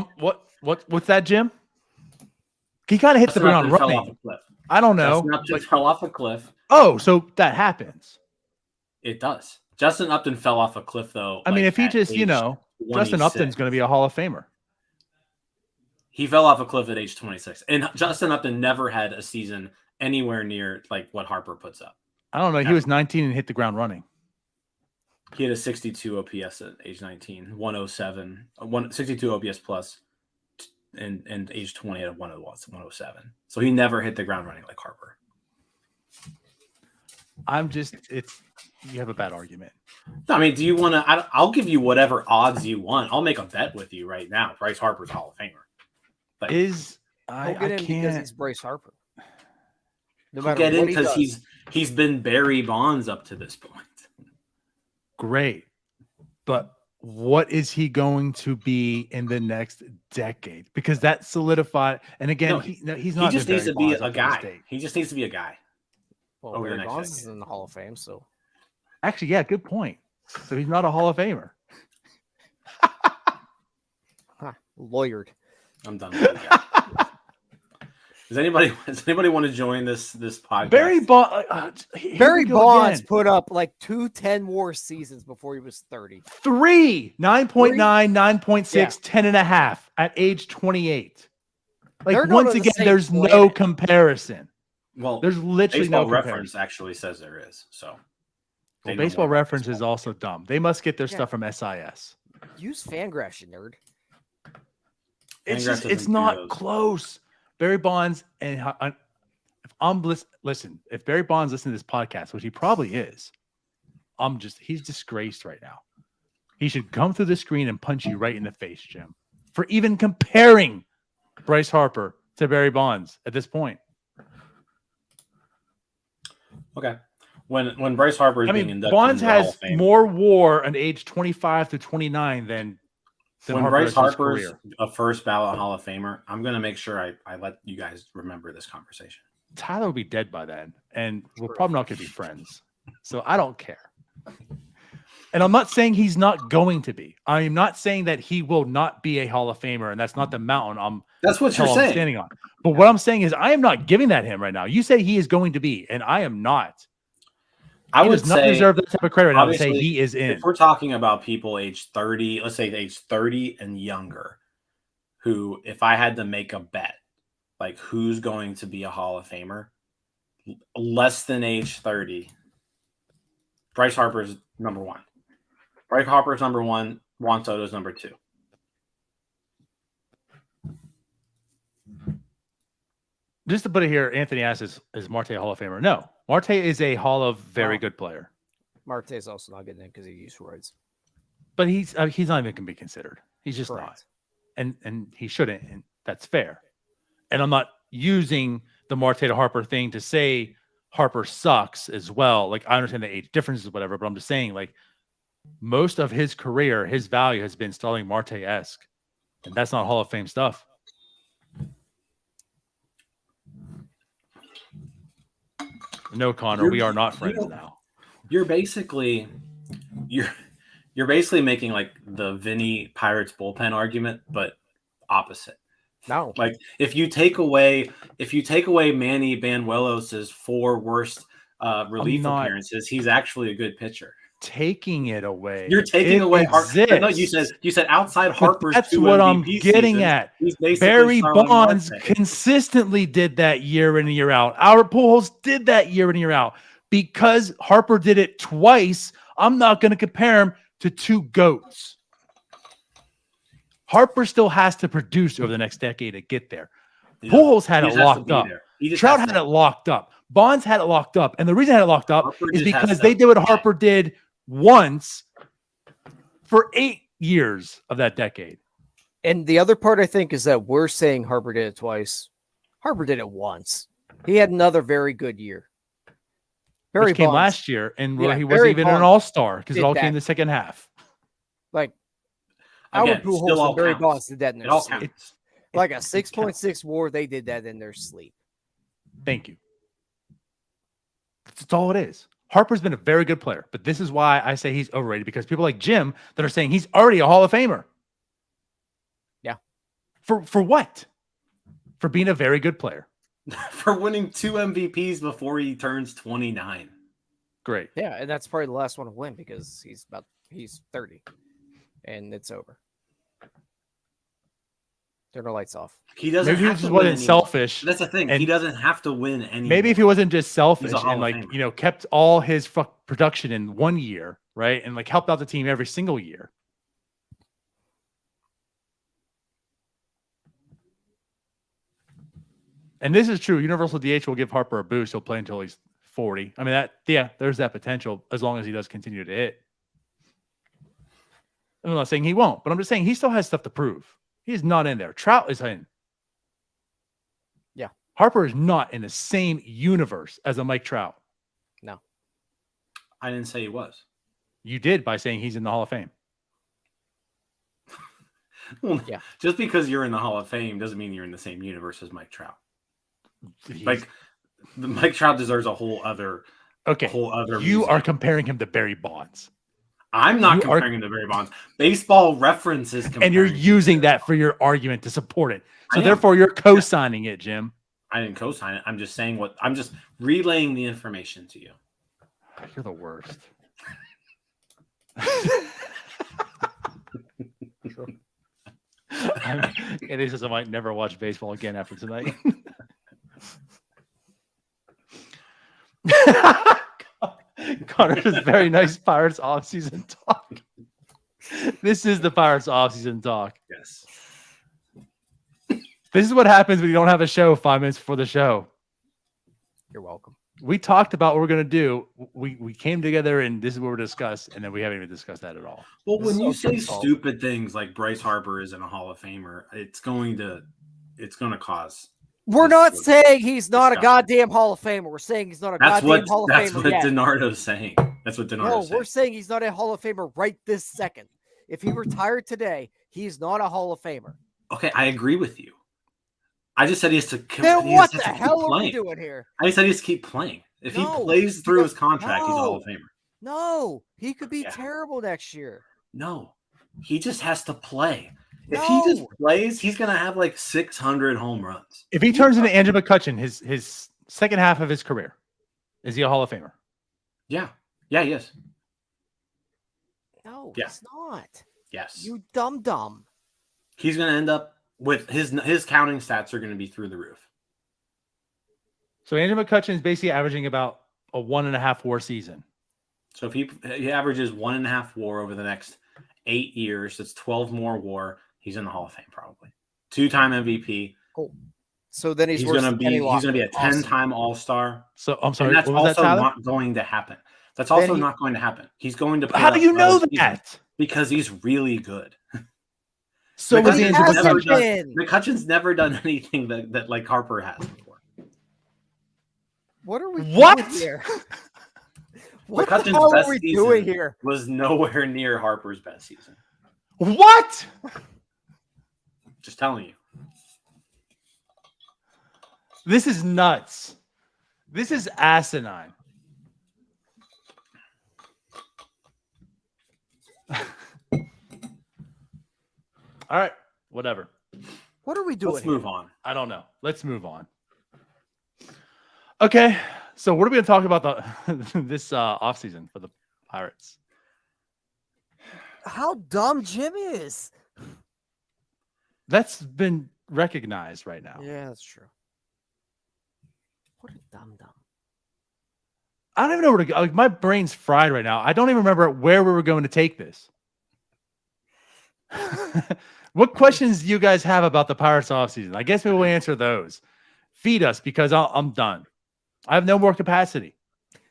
What's that, Jim? He kind of hit the Justin ground Upton fell off running. a cliff. I don't know. Justin Upton but- fell off a cliff. oh, so that happens. It does. Justin Upton fell off a cliff though. I mean, like, if he at just, age Justin 26. Upton's going to be a Hall of Famer. He fell off a cliff at age 26. And Justin Upton never had a season anywhere near like what Harper puts up. I don't know. He Yeah. was 19 and hit the ground running. He had a 62 OPS at age 19, 107, 62 OPS plus, and age 20 at 107. So he never hit the ground running like Harper. You have a bad argument. I mean, do you want to? I'll give you whatever odds you want. I'll make a bet with you right now. Bryce Harper's Hall of Famer. Like, I He'll get in because can't. he's Bryce Harper. No he'll matter get in what he because does. he's been Barry Bonds up to this point. Great. But what is he going to be in the next decade? Because that solidified. And again, No, he's He not. just been needs to Barry be Bonds a up to this guy. date. He just needs to be a guy. Well, over the Barry next Bonds decade. is in the Hall of Fame, so Actually, yeah, good point. So he's not a Hall of Famer. lawyered. I'm done with it. Does anybody want to join this podcast? Barry Bonds. Barry Bonds put up like 2 10 seasons before he was 30. 3, 9.9, 9.6, Yeah. 10.5 at age 28. Like, They're not once on the again, same there's no planet. comparison. Well, There's literally no Baseball comparison. Reference actually says there is. So they Well, know Baseball more about Reference is baseball. also dumb. They must get their Yeah. stuff from SIS. Use Fangraphs, you nerd. It's Fangraphs just, it's doesn't do not those. close. Barry Bonds and if I'm listen, if Barry Bonds listening to this podcast, which he probably is, he's disgraced right now. He should come through the screen and punch you right in the face, Jim, for even comparing Bryce Harper to Barry Bonds at this point. Okay. When Bryce Harper is I being mean, inducted Bonds into the Hall has of Fame, more WAR at age 25 to 29 than when Harper Bryce has his Harper's career. a first ballot Hall of Famer, I'm going to make sure I let you guys remember this conversation. Tyler will be dead by then, and we're probably not going to be friends. So I don't care. And I'm not saying he's not going to be. I am not saying that he will not be a Hall of Famer, and that's not the mountain That's what you're I'm saying. standing on. But what I'm saying is I am not giving that him right now. You say he is going to be, and I am not. I He would does not say deserve that type of credit right now to say obviously, he is in. if we're talking about people age 30, let's say age 30 and younger, who, if I had to make a bet, like who's going to be a Hall of Famer, less than age 30, Bryce Harper's number one. Bryce Harper's number one. Juan Soto's number two. Just to put it here, Anthony asks, is Marte a Hall of Famer? No. Marte is a Hall of very good player. Marte is also not getting in because he used steroids. But he's not even going to be considered. He's just not. And he shouldn't, and that's fair. And I'm not using the Marte to Harper thing to say Harper sucks as well. Like, I understand the age differences, whatever, but I'm just saying, like, most of his career, his value has been Starling Marte-esque. And that's not Hall of Fame stuff. No, Connor, we are not friends now. You're basically making like the Vinny Pirates bullpen argument, but opposite. No. Like if you take away Manny Banuelos's 4 worst relief appearances, he's actually a good pitcher. Taking it away. You're taking away Harper. No, you said outside Harper's. That's 2 what MVP I'm getting seasons, at. he's basically Barry Starling Bonds Marte. consistently did that year in and year out. Albert Pujols did that year in and year out. Because Harper did it twice, I'm not going to compare him to 2 GOATs. Harper still has to produce over the next decade to get there. Pujols had it locked up. Trout had it locked up. Bonds had it locked up. And the reason I had it locked up is because they did what Harper did once for 8 years of that decade. And the other part, I think, is that we're saying Harper did it twice. Harper did it once. He had another very good year. Which came last year, and where he wasn't even an all-star because it all came in the second half. Like, Albert Pujols and Barry Bonds did that in their sleep. Like a 6.6 WAR, they did that in their sleep. Thank you. That's all it is. Harper's been a very good player, but this is why I say he's overrated, because people like Jim that are saying he's already a Hall of Famer. Yeah. For what? For being a very good player. For winning 2 MVPs before he turns 29. Great. Yeah, and that's probably the last one to win because he's 30 and it's over. Turn the lights off. He doesn't maybe have he just to wasn't win selfish. That's the thing. He doesn't have to win anymore. Maybe if he wasn't just selfish and like, Famer. Kept all his production in 1 year, right? And like helped out the team every single year. And this is true. Universal DH will give Harper a boost. He'll play until he's 40. I mean, there's that potential as long as he does continue to hit. I'm not saying he won't, but I'm just saying he still has stuff to prove. He's not in there. Trout is in. Yeah. Harper is not in the same universe as a Mike Trout. No. I didn't say he was. You did by saying he's in the Hall of Fame. Well, yeah. Just because you're in the Hall of Fame doesn't mean you're in the same universe as Mike Trout. Like Mike Trout deserves a whole other. You are comparing him to Barry Bonds. I'm not comparing him to Barry Bonds. Baseball References, and you're using that for your argument to support it. So therefore, you're co-signing it, Jim. I didn't co-sign it. I'm just saying I'm just relaying the information to you. You're the worst. It says I might never watch baseball again after tonight. Connor's very nice Pirates offseason talk. This is the Pirates offseason talk. Yes. This is what happens when you don't have a show 5 minutes before the show. You're welcome. We talked about what we're going to do. We came together and this is what we're discussing, and then we haven't even discussed that at all. Well, when you say stupid things like Bryce Harper isn't a Hall of Famer, it's going to cause. We're not saying he's not a goddamn Hall of Famer. We're saying he's not a goddamn Hall of Famer. That's what DiNardo's saying. That's what DiNardo's saying. No, we're saying he's not a Hall of Famer right this second. If he retired today, he's not a Hall of Famer. Okay, I agree with you. I just said he has to. Then what the hell are we doing here? I just said he has to keep playing. If he plays through his contract, he's a Hall of Famer. No, he could be terrible next year. No, he just has to play. If he just plays, he's going to have like 600 home runs. If he turns into Andrew McCutchen, his second half of his career, is he a Hall of Famer? Yeah, he is. No, Yeah. he's not. Yes, You dumb. he's going to end up with his counting stats are going to be through the roof. So Andrew McCutcheon is basically averaging about a 1.5 WAR season. So if he averages 1.5 WAR over the next 8 years, that's 12 more WAR. He's in the Hall of Fame probably. 2-time MVP. Cool. So then he's going to be a 10-time All-Star. So I'm sorry, And that's what was also that, Tyler? not going to happen. That's also not going to happen. He's going to. How do you know that? Because he's really good. So was Andrew McCutcheon. McCutcheon's never done anything that like Harper has before. What are we What? doing here? What McCutcheon's the hell best are we season doing here? was nowhere near Harper's best season. What? Just telling you. This is nuts. This is asinine. All right, whatever. What are we doing? Let's move on. I don't know. Let's move on. Okay, so what are we going to talk about this offseason for the Pirates? How dumb Jim is. That's been recognized right now. Yeah, that's true. What a dumb. I don't even know where to go. Like, my brain's fried right now. I don't even remember where we were going to take this. What questions do you guys have about the Pirates offseason? I guess we will answer those. Feed us, because I'm done. I have no more capacity.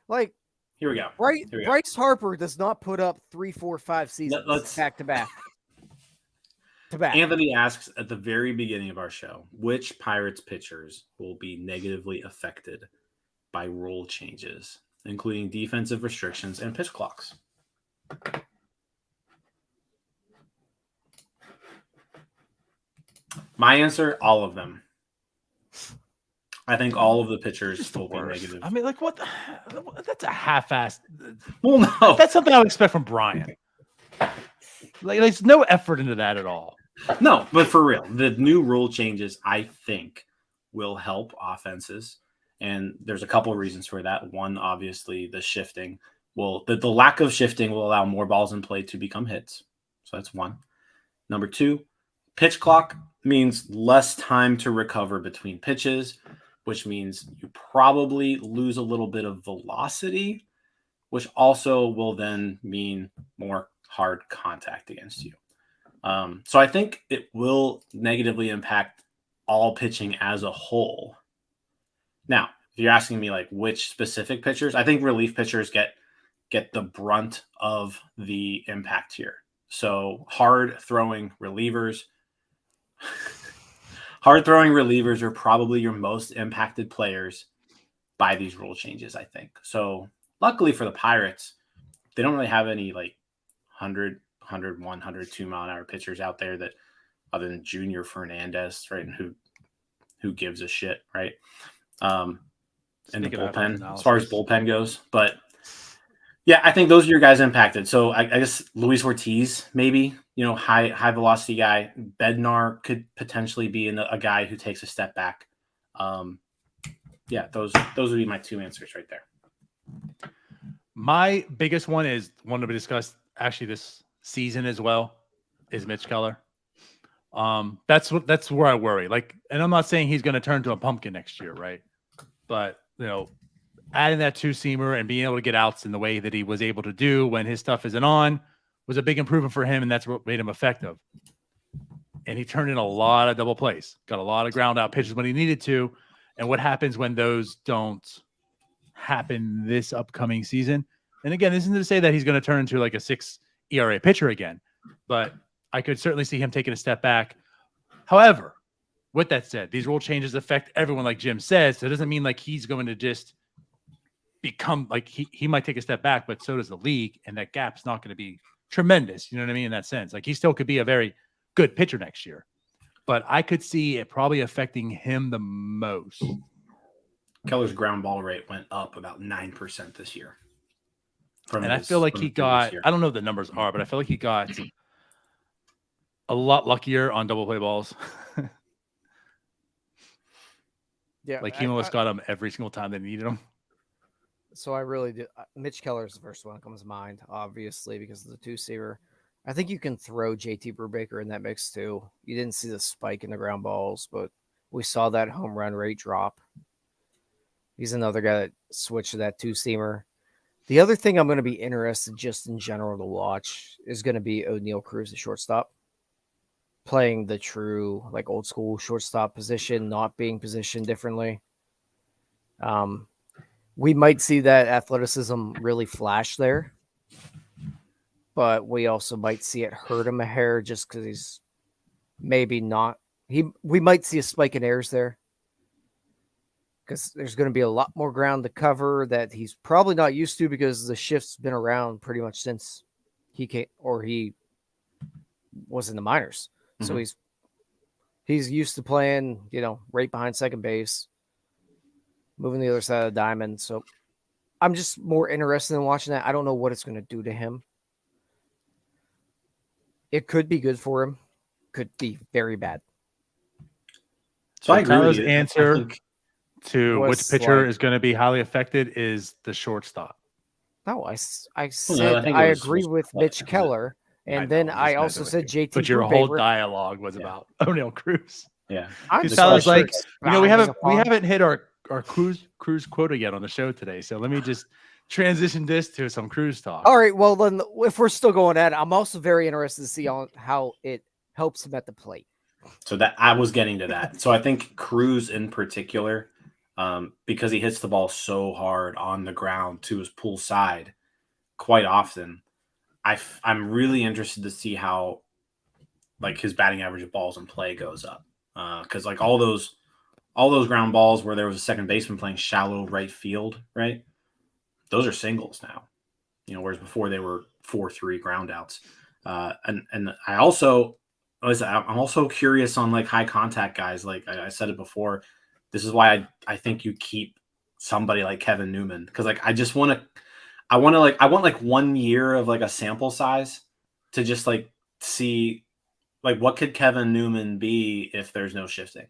Like, here we go. Bryce Harper does not put up 3, 4, 5 seasons back to back. Anthony asks at the very beginning of our show, which Pirates pitchers will be negatively affected by rule changes, including defensive restrictions and pitch clocks? My answer, all of them. I think all of the pitchers will be negative. I mean, like, what? That's a half-assed. Well, no. That's something I would expect from Brian. Like, there's no effort into that at all. No, but for real, the new rule changes, I think, will help offenses. And there's a couple of reasons for that. One, obviously, the shifting. The lack of shifting will allow more balls in play to become hits. So that's one. Number two, pitch clock means less time to recover between pitches, which means you probably lose a little bit of velocity, which also will then mean more hard contact against you. So I think it will negatively impact all pitching as a whole. Now, if you're asking me like which specific pitchers, I think relief pitchers get the brunt of the impact here. So hard throwing relievers are probably your most impacted players by these rule changes, I think. So luckily for the Pirates, they don't really have any like 100, 101, 102 mile an hour pitchers out there that other than Junior Fernandez, right? And who gives a shit, right? And the bullpen, as far as bullpen goes. But yeah, I think those are your guys impacted. So I guess Luis Ortiz, maybe, high velocity guy. Bednar could potentially be a guy who takes a step back. Yeah, those would be my two answers right there. My biggest one is one to be discussed actually this season as well is Mitch Keller. That's where I worry. Like, and I'm not saying he's going to turn to a pumpkin next year, right? But adding that two-seamer and being able to get outs in the way that he was able to do when his stuff isn't on was a big improvement for him, and that's what made him effective. And he turned in a lot of double plays, got a lot of ground out pitches when he needed to. And what happens when those don't happen this upcoming season? And again, this isn't to say that he's going to turn into like a 6 ERA pitcher again, but I could certainly see him taking a step back. However, with that said, these rule changes affect everyone, like Jim says. So it doesn't mean like he's going to just become like he might take a step back, but so does the league, and that gap's not going to be tremendous. You know what I mean? In that sense, like he still could be a very good pitcher next year, but I could see it probably affecting him the most. Keller's ground ball rate went up about 9% this year. I feel like he got, I don't know what the numbers are, but I feel like he got a lot luckier on double play balls. Yeah. Like he almost got them every single time they needed them. So I really do. Mitch Keller is the first one that comes to mind, obviously, because of the two-seamer. I think you can throw JT Brubaker in that mix too. You didn't see the spike in the ground balls, but we saw that home run rate drop. He's another guy that switched to that two-seamer. The other thing I'm going to be interested just in general to watch is going to be O'Neal Cruz, the shortstop, playing the true like old school shortstop position, not being positioned differently. We might see that athleticism really flash there, but we also might see it hurt him a hair just because he's maybe not. We might see a spike in errors there because there's going to be a lot more ground to cover that he's probably not used to because the shift's been around pretty much since he was in the minors. So he's used to playing, right behind second base, moving the other side of the diamond. So I'm just more interested in watching that. I don't know what it's going to do to him. It could be good for him. Could be very bad. So I agree with you. Answer to was which pitcher like- is going to be highly affected is the shortstop. No, I said think I it was agree with Mitch Keller, and then I also said JT. But your whole Brubaker. dialogue was about O'Neal Cruz. Yeah. I'm Tyler's just like, we expounding haven't upon- hit our Cruz quota yet on the show today. So let me just transition this to some Cruz talk. All right, well then, if we're still going at it, I'm also very interested to see on how it helps him at the plate. So that I was getting to that. So I think Cruz in particular, because he hits the ball so hard on the ground to his pull side quite often, I'm really interested to see how like his batting average of balls in play goes up. Because like all those ground balls where there was a second baseman playing shallow right field, right? Those are singles now, whereas before they were 4-3 ground outs. And I'm also curious on like high contact guys. Like I said it before, this is why I think you keep somebody like Kevin Newman, because like I want 1 year of like a sample size to just like see like what could Kevin Newman be if there's no shifting.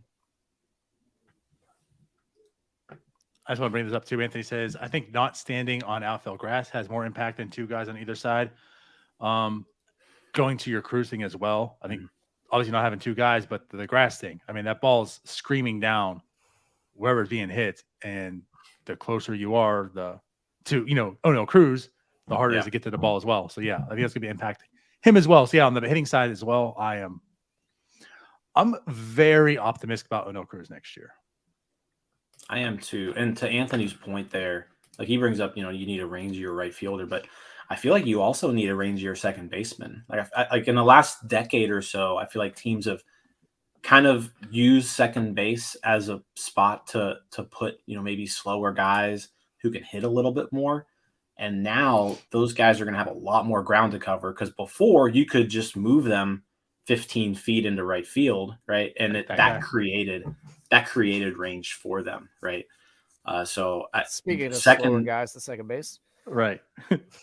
I just want to bring this up too. Anthony says, I think not standing on outfield grass has more impact than two guys on either side. Going to your cruising as well. I think obviously not having two guys, but the grass thing. I mean, that ball's screaming down wherever it's being hit. And the closer you are O'Neal Cruz, the harder it is to get to the ball as well. So yeah, I think that's gonna be impacting him as well. So yeah, on the hitting side as well, I'm very optimistic about O'Neal Cruz next year. I am too. And to Anthony's point there, like he brings up, you need a rangier right fielder, but I feel like you also need a rangier second baseman. Like in the last decade or so, I feel like teams have kind of used second base as a spot to put, maybe slower guys who can hit a little bit more. And now those guys are going to have a lot more ground to cover, because before you could just move them 15 feet into right field, right? And that created range for them, right? So speaking of slower guys, the second base, right?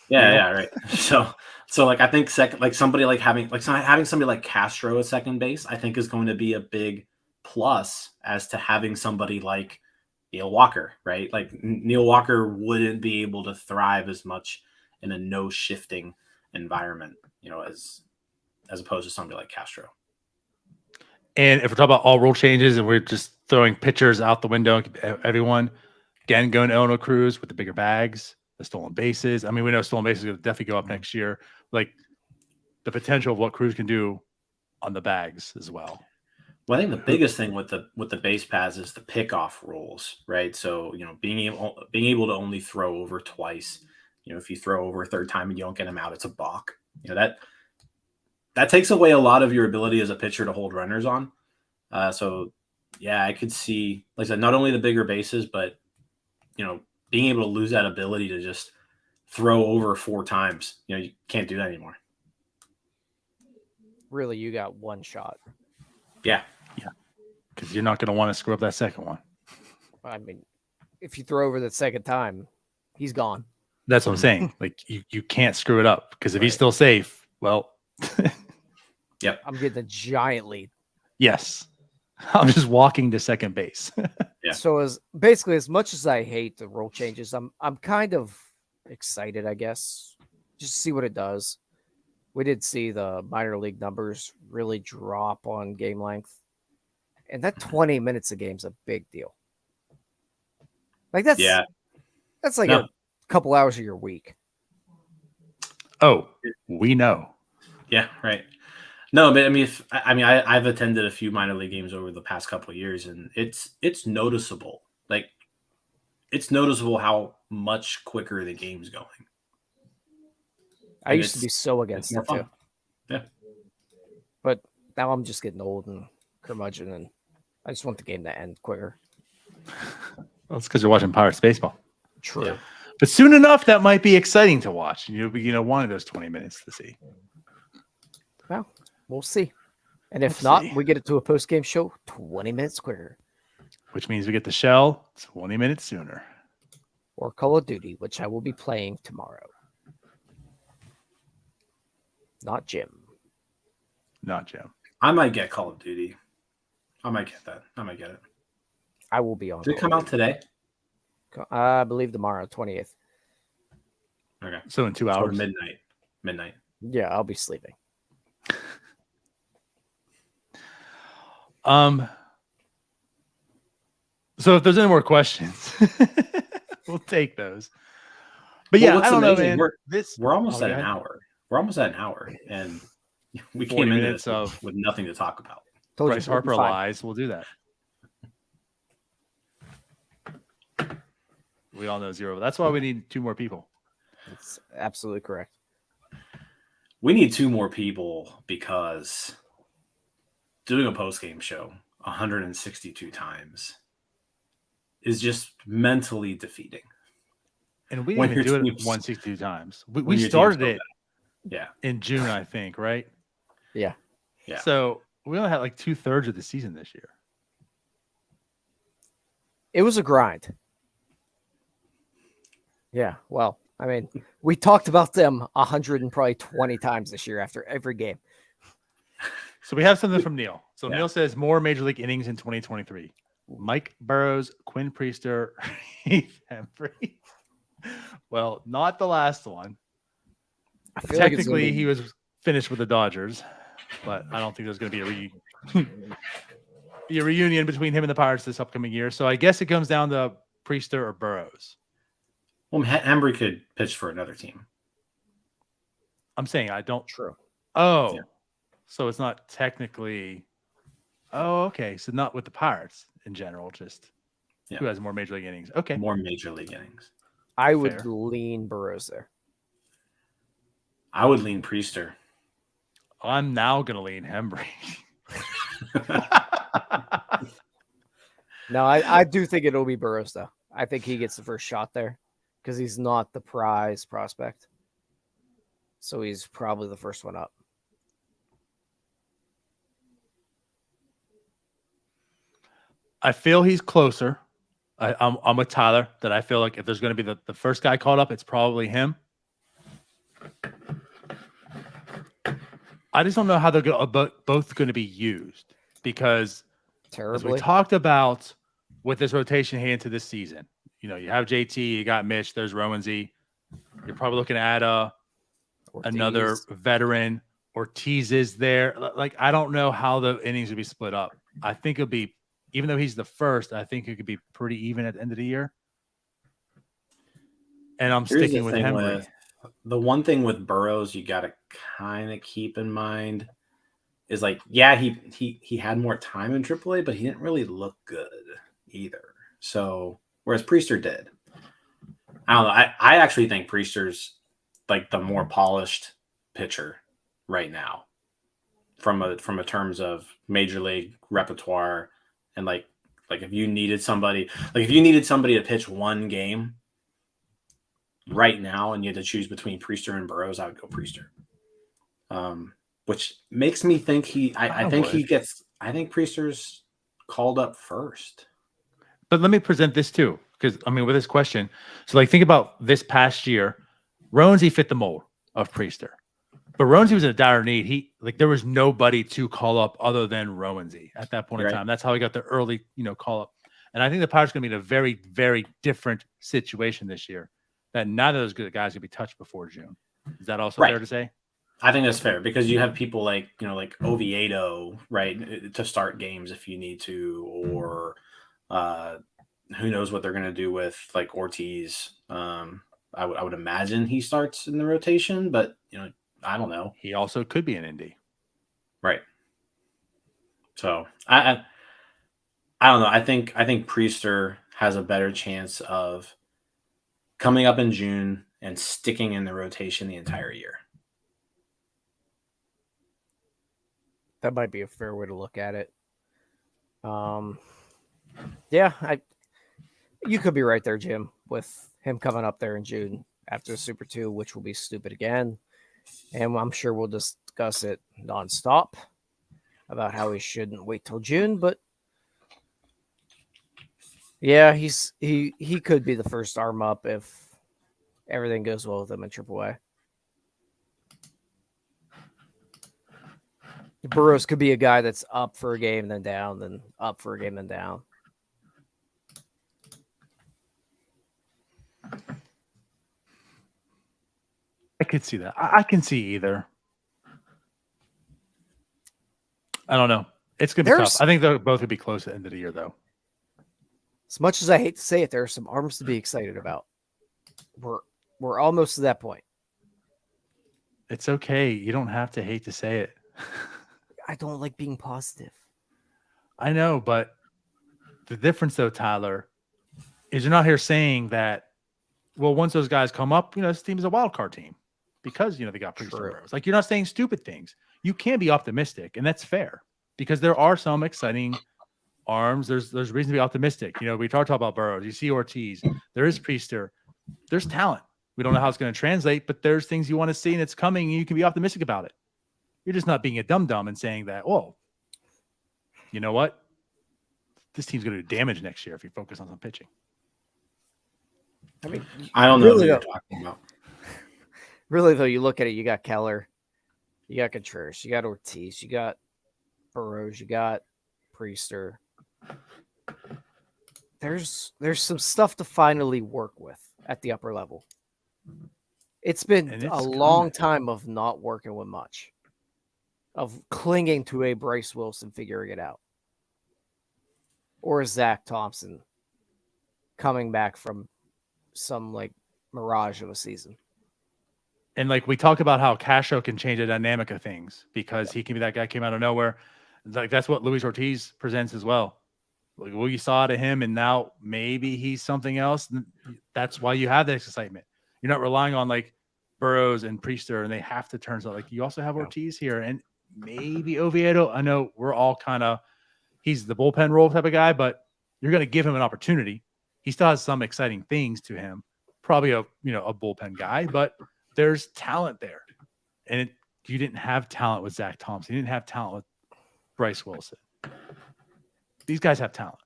Yeah, right. So like I think having somebody like Castro at second base, I think is going to be a big plus as to having somebody like Neil Walker, right? Like Neil Walker wouldn't be able to thrive as much in a no shifting environment, as opposed to somebody like Castro. And if we're talking about all rule changes and we're just throwing pitchers out the window, everyone, again, going to O'Neal Cruz with the bigger bags, the stolen bases. I mean, we know stolen bases are going to definitely go up next year. Like the potential of what Cruz can do on the bags as well. Well, I think the biggest thing with the base paths is the pickoff rules, right? So, being able to only throw over twice. If you throw over a third time and you don't get him out, it's a balk. That takes away a lot of your ability as a pitcher to hold runners on. So, yeah, I could see, like I said, not only the bigger bases, but, being able to lose that ability to just throw over 4 times. You can't do that anymore. Really, you got one shot. Yeah. Because you're not going to want to screw up that second one. I mean, if you throw over the second time, he's gone. That's what I'm saying. Like you can't screw it up, because if he's still safe, well, yep. I'm getting a giant lead. Yes. I'm just walking to second base. Yeah. So as much as I hate the rule changes, I'm kind of excited, I guess, just to see what it does. We did see the minor league numbers really drop on game length, and that 20 minutes a game is a big deal. Like that's like a couple hours of your week. Oh, we know. Yeah, right. No, but I mean, I've attended a few minor league games over the past couple of years, and it's noticeable. Like, it's noticeable how much quicker the game's going. I used to be so against it too. Yeah, but now I'm just getting old and curmudgeon, and I just want the game to end quicker. Well, it's because you're watching Pirates baseball. True. Yeah. But soon enough, that might be exciting to watch. You'll be, one of those 20 minutes to see. Well, we'll see. And if we get it to a post-game show 20 minutes quicker. Which means we get the shell 20 minutes sooner. Or Call of Duty, which I will be playing tomorrow. Not Jim. Not Jim. I might get Call of Duty. I might get that. I might get it. I will be on. Did it come out today? I believe tomorrow, 28th. Okay. So in 2 hours. Or midnight. Yeah, I'll be sleeping. So if there's any more questions, we'll take those. But yeah, I don't know, man. We're almost at an hour. We're almost at an hour, and we came into this with nothing to talk about. Bryce Harper lies. We'll do that. We all know zero. That's why we need 2 more people. That's absolutely correct. We need 2 more people because doing a post-game show 162 times is just mentally defeating. And we didn't even do it 162 times. We started it in June, I think, right? Yeah. So we only had like 2/3 of the season this year. It was a grind. Yeah, well, I mean, we talked about them 120 times this year after every game. So we have something from Neil. So Neil says more major league innings in 2023. Mike Burrows, Quinn Priester, Heath Hembree. Well, not the last one. Technically, he was finished with the Dodgers, but I don't think there's going to be a reunion between him and the Pirates this upcoming year. So I guess it comes down to Priester or Burrows. Well, Hembree could pitch for another team. I'm saying I don't. True. Oh, so it's not technically. Oh, okay. So not with the Pirates in general, just who has more major league innings. Okay. More major league innings. I would lean Burrows there. I would lean Priester. I'm now going to lean Hembree. No, I do think it'll be Burrows, though. I think he gets the first shot there because he's not the prize prospect. So he's probably the first one up. I feel he's closer. I'm with Tyler that I feel like if there's going to be the first guy called up, it's probably him. I just don't know how they're both going to be used because as we talked about with this rotation heading into this season, you have JT, you got Mitch, there's Rowansy. You're probably looking at another veteran. Ortiz is there. Like, I don't know how the innings would be split up. I think it'll be, even though he's the first, I think it could be pretty even at the end of the year. And I'm sticking with Hembree. The one thing with Burrows you got to kind of keep in mind is like, yeah, he had more time in AAA, but he didn't really look good either. So, whereas Priester did. I don't know. I actually think Priester's like the more polished pitcher right now from a terms of major league repertoire and like if you needed somebody to pitch one game right now and you had to choose between Priester and Burrows, I would go Priester. Which makes me think I think Priester's called up first. But let me present this too, because with this question, so like think about this past year, Rowansy fit the mold of Priester, but Rowansy was in a dire need. There was nobody to call up other than Rowansy at that point in time. That's how he got the early call up. And I think the Pirates are going to be in a very, very different situation this year. That none of those good guys can be touched before June. Is that also fair to say? I think that's fair because you have people like Oviedo, right, to start games if you need to, or who knows what they're going to do with like Ortiz. I would imagine he starts in the rotation, but I don't know. He also could be an Indy, right? So I don't know. I think Priester has a better chance of coming up in June and sticking in the rotation the entire year. That might be a fair way to look at it. Yeah, you could be right there, Jim, with him coming up there in June after the Super 2, which will be stupid again. And I'm sure we'll discuss it nonstop about how he shouldn't wait till June. But yeah, he could be the first arm up if everything goes well with him in AAA. Burroughs could be a guy that's up for a game, then down, then up for a game, then down. I could see that. I can see either. I don't know. It's going to be tough. I think they'll both would be close at the end of the year, though. As much as I hate to say it, there are some arms to be excited about. We're almost to that point. It's okay. You don't have to hate to say it. I don't like being positive. I know, but the difference, though, Tyler, is you're not here saying that, well, once those guys come up, this team is a wild card team because, they got pretty Burroughs. Like, you're not saying stupid things. You can be optimistic, and that's fair because there are some exciting arms. There's reason to be optimistic. We talked about Burroughs. You see Ortiz. There is Priester. There's talent. We don't know how it's going to translate, but there's things you want to see, and it's coming, and you can be optimistic about it. You're just not being a dum-dum and saying that, oh, you know what? This team's going to do damage next year if you focus on some pitching. I mean, I don't know what you're talking about. Really, though, you look at it, you got Keller, you got Contreras, you got Ortiz, you got Burroughs, you got Priester. There's some stuff to finally work with at the upper level. It's been a long time of not working with much, of clinging to a Bryce Wilson figuring it out, or a Zach Thompson coming back from some mirage of a season. And we talk about how Casho can change the dynamic of things because he can be that guy came out of nowhere. That's what Luis Ortiz presents as well. We saw to him, and now maybe he's something else. That's why you have this excitement. You're not relying on Burroughs and Priester, and they have to turn out. You also have Ortiz here, and maybe Oviedo. I know we're all he's the bullpen role type of guy, but you're going to give him an opportunity. He still has some exciting things to him. Probably a bullpen guy, but there's talent there. And you didn't have talent with Zach Thompson. You didn't have talent with Bryce Wilson. These guys have talent.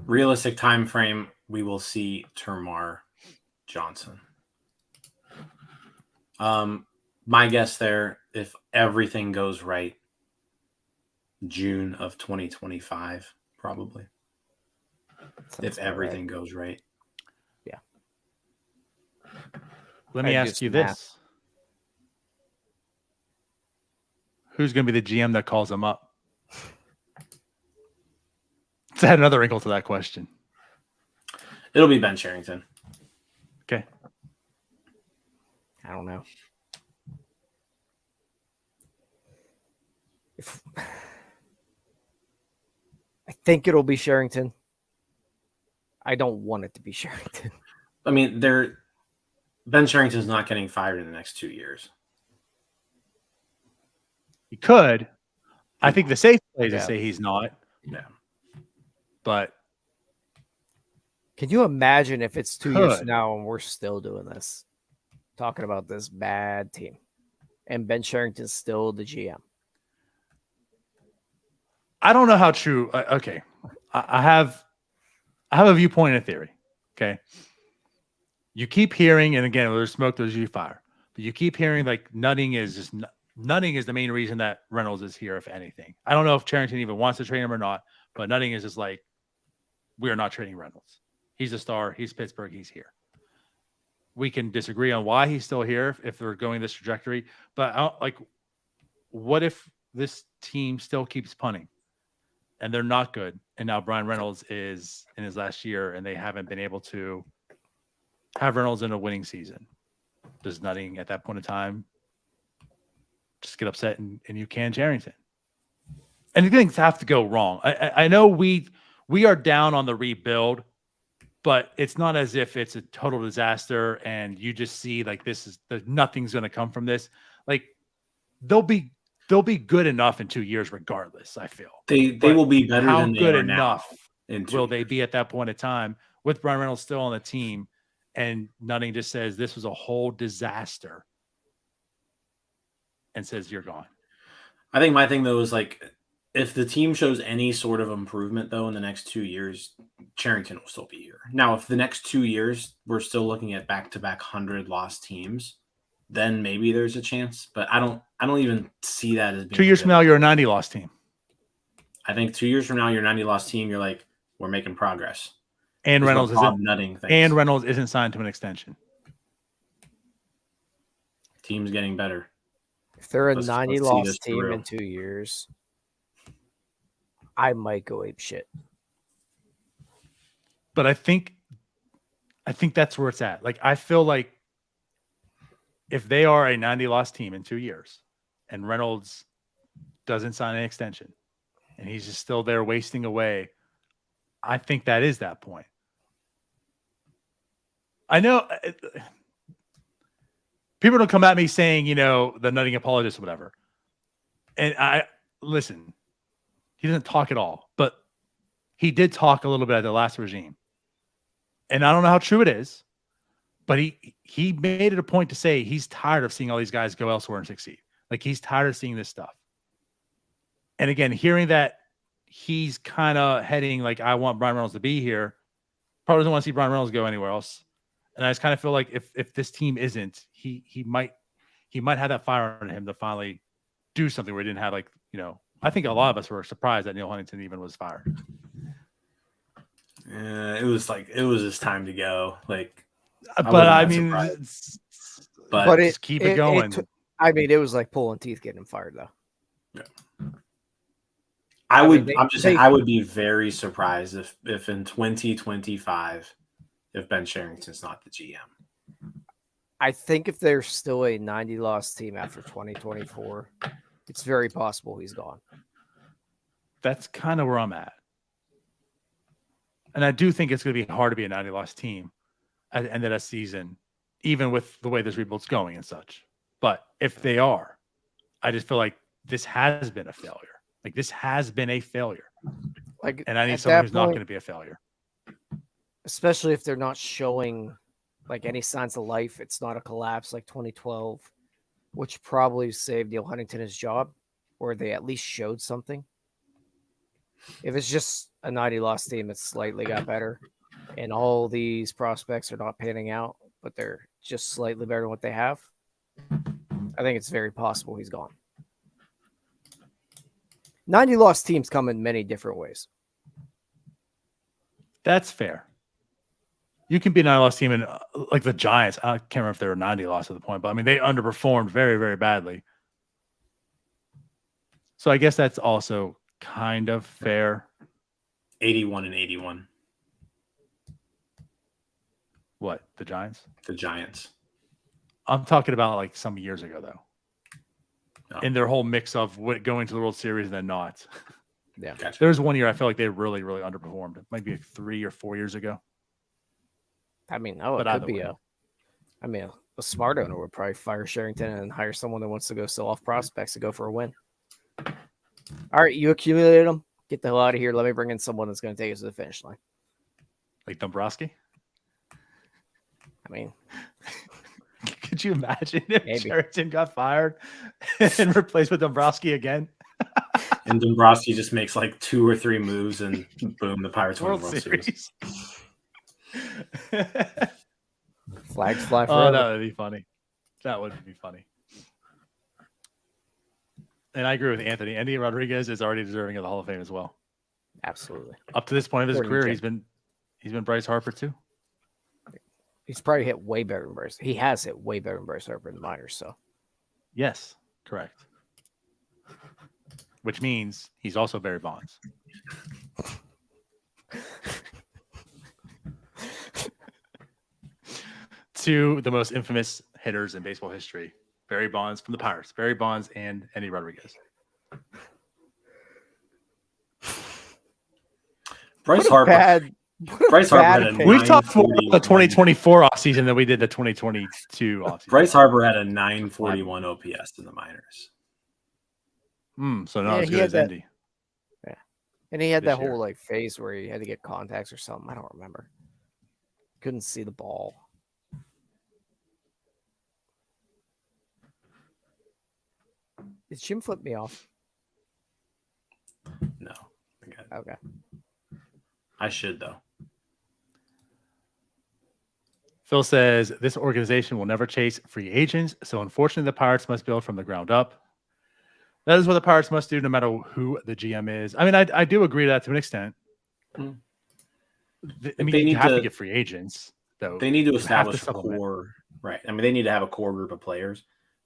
Realistic time frame, we will see Termar Johnson. My guess there, if everything goes right, June of 2025, probably. If everything goes right. Yeah. Let me ask you this. Who's going to be the GM that calls him up? Let's add another wrinkle to that question. It'll be Ben Cherington. Okay. I don't know. I think it'll be Cherington. I don't want it to be Cherington. I mean, Ben Cherington's not getting fired in the next 2 years. He could. I think the safe play is to say he's not. Yeah. But can you imagine if it's 2 years from now and we're still doing this? Talking about this bad team. And Ben Cherington's still the GM. I don't know how true. Okay. I have a viewpoint and a theory. Okay. You keep hearing, and again, there's smoke, there's usually fire. But you keep hearing Nutting is just Nutting is the main reason that Reynolds is here, if anything. I don't know if Charrington even wants to trade him or not, but Nutting is just like, we are not trading Reynolds. He's a star. He's Pittsburgh. He's here. We can disagree on why he's still here if they're going this trajectory, but what if this team still keeps punting and they're not good? And now Brian Reynolds is in his last year and they haven't been able to have Reynolds in a winning season. Does Nutting at that point in time just get upset and you can Charrington? And things have to go wrong. I know we are down on the rebuild, but it's not as if it's a total disaster and you just see like nothing's going to come from this. Like they'll be good enough in 2 years regardless. I feel they will be better how than they good are enough now will they be at that point in time with Brian Reynolds still on the team and Nutting just says this was a whole disaster and says you're gone. I think my thing though is like, if the team shows any sort of improvement though in the next 2 years, Charrington will still be here. Now, if the next 2 years we're still looking at back-to-back 100-loss teams, then maybe there's a chance. But I don't even see that as being 2 years from now, you're a 90-loss team. I think 2 years from now, you're a 90-loss team. You're like, we're making progress. And Reynolds isn't Nutting things. And Reynolds isn't signed to an extension. Team's getting better. If they're a 90-loss team in 2 years, I might go ape shit. But I think that's where it's at. Like I feel like if they are a 90-loss team in 2 years and Reynolds doesn't sign an extension and he's just still there wasting away, I think that is that point. I know people don't come at me saying, the Nutting apologist or whatever. And listen, he doesn't talk at all, but he did talk a little bit at the last regime. And I don't know how true it is, but he made it a point to say he's tired of seeing all these guys go elsewhere and succeed. Like he's tired of seeing this stuff. And again, hearing that he's kind of heading like, I want Brian Reynolds to be here, probably doesn't want to see Brian Reynolds go anywhere else. And I just kind of feel like if this team isn't, he might have that fire in him to finally do something where he didn't have I think a lot of us were surprised that Neil Huntington even was fired. It was his time to go. Like, but just keep it going. It was like pulling teeth getting him fired, though. Yeah. I would be very surprised if in 2025, if Ben Charrington's not the GM. I think if they're still a 90-loss team after 2024, it's very possible he's gone. That's kind of where I'm at. And I do think it's going to be hard to be a 90-loss team at the end of that season, even with the way this rebuild's going and such. But if they are, I just feel like this has been a failure. Like this has been a failure. And I need someone who's not going to be a failure. Especially if they're not showing like any signs of life. It's not a collapse like 2012, which probably saved Neil Huntington his job, or they at least showed something. If it's just a 90-loss team that slightly got better and all these prospects are not panning out, but they're just slightly better than what they have, I think it's very possible he's gone. 90-loss teams come in many different ways. That's fair. You can be a 90-loss team, and like the Giants, I can't remember if they were 90-loss at the point, but I mean, they underperformed very, very badly. So I guess that's also kind of fair. 81-81. What, the Giants? The Giants. I'm talking about like some years ago, though. Oh. In their whole mix of going to the World Series and then not. Yeah. Gotcha. There was 1 year I felt like they really, really underperformed. It might be 3 or 4 years ago. I mean, it could be a smart owner would probably fire Charrington and hire someone that wants to go sell off prospects to go for a win. All right, you accumulated them. Get the hell out of here. Let me bring in someone that's going to take us to the finish line. Like Dombrowski? I mean, could you imagine if maybe Charrington got fired and replaced with Dombrowski again? And Dombrowski just makes like 2 or 3 moves and boom, the Pirates win the World Series. Flags fly forever. Oh, that would be funny. That would be funny. And I agree with Anthony. Andy Rodriguez is already deserving of the Hall of Fame as well. Absolutely. Up to this point of his According career, to he's been Bryce Harper too. He's probably hit way better than Bryce. He has hit way better than Bryce Harper in the minors. So Yes, correct. Which means he's also Barry Bonds. Two the most infamous hitters in baseball history. Barry Bonds from the Pirates. Barry Bonds and Andy Rodriguez. Bryce Harper. Bryce Harper had a We've talked more 941 about the 2024 offseason than we did the 2022 offseason. Bryce Harper had a 941 OPS in the minors. So not as good as Andy. Yeah. And he had This that year. whole like phase where he had to get contacts or something. I don't remember. Couldn't see the ball. Did Jim flip me off? No. Okay. I should, though. Phil says this organization will never chase free agents, so unfortunately the Pirates must build from the ground up. That is what the Pirates must do no matter who the GM is. I mean, I do agree to that to an extent. Hmm. I mean, you have to get free agents, though. They need to You have establish a supplement. core. Right. I mean, they need to have a core group of players,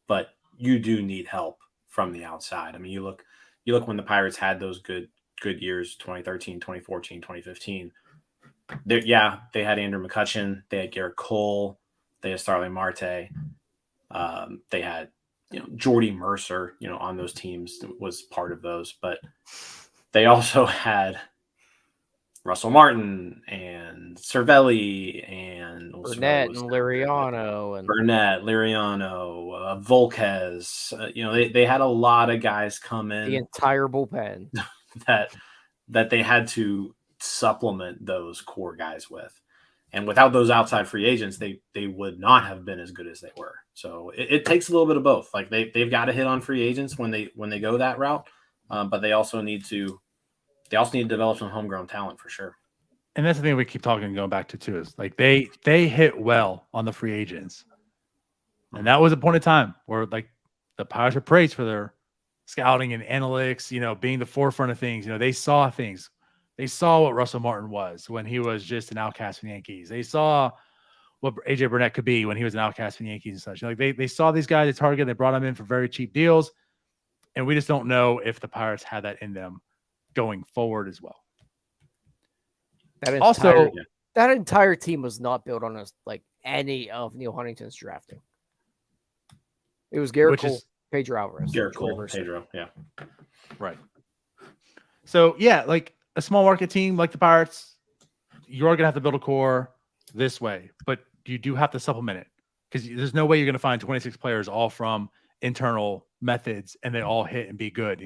but you do need help from the outside. I mean, you look when the Pirates had those good years, 2013, 2014, 2015. They had Andrew McCutchen, they had Garrett Cole, they had Starling Marte, they had Jordy Mercer, on those teams was part of those, but they also had Russell Martin and Cervelli and Burnett and Liriano Volquez. They had a lot of guys come in. The entire bullpen that they had to supplement those core guys with. And without those outside free agents, they would not have been as good as they were. So it takes a little bit of both. Like they've got to hit on free agents when they go that route, but they also need to develop some homegrown talent for sure. And that's the thing we keep talking and going back to too, is like they hit well on the free agents. And that was a point in time where like the Pirates were praised for their scouting and analytics, being the forefront of things. They saw things. They saw what Russell Martin was when he was just an outcast for the Yankees. They saw what AJ Burnett could be when he was an outcast for the Yankees and such. Like they saw these guys at Target. They brought them in for very cheap deals. And we just don't know if the Pirates had that in them going forward as well. That entire team was not built on any of Neil Huntington's drafting. It was Garrett Cole, Pedro Alvarez. Garrett Cole, Pedro, yeah. Right. So, yeah, like a small market team like the Pirates, you're going to have to build a core this way, but you do have to supplement it because there's no way you're going to find 26 players all from internal methods and they all hit and be good,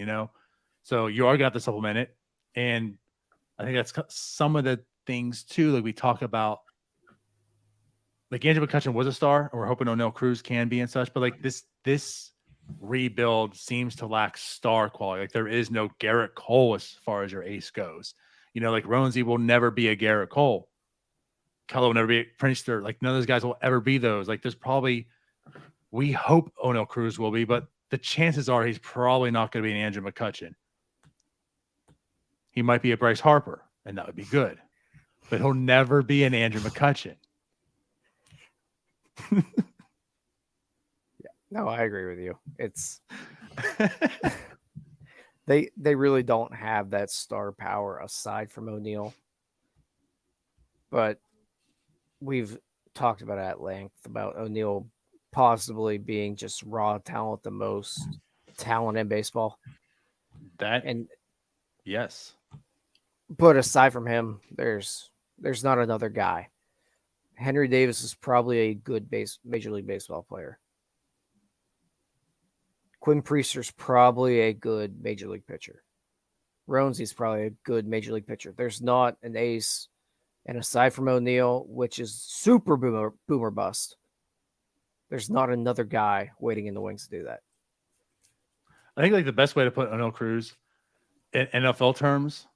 So you are going to have to supplement it. And I think that's some of the things too, like we talk about, like Andrew McCutchen was a star and we're hoping O'Neill Cruz can be and such, but like this rebuild seems to lack star quality. Like there is no Garrett Cole as far as your ace goes. Like Roansy will never be a Garrett Cole. Keller will never be a Prinster. Like none of those guys will ever be those. Like there's probably, we hope O'Neill Cruz will be, but the chances are he's probably not going to be an Andrew McCutchen. He might be a Bryce Harper, and that would be good. But he'll never be an Andrew McCutchen. No, I agree with you. It's they really don't have that star power aside from O'Neill. But we've talked about it at length about O'Neill possibly being just raw talent, the most talent in baseball. Yes. But aside from him, there's not another guy. Henry Davis is probably a good Major League Baseball player. Quinn Priester's probably a good Major League pitcher. Roansy's probably a good Major League pitcher. There's not an ace. And aside from O'Neill, which is super boomer bust, there's not another guy waiting in the wings to do that. I think like the best way to put O'Neill Cruz in NFL terms,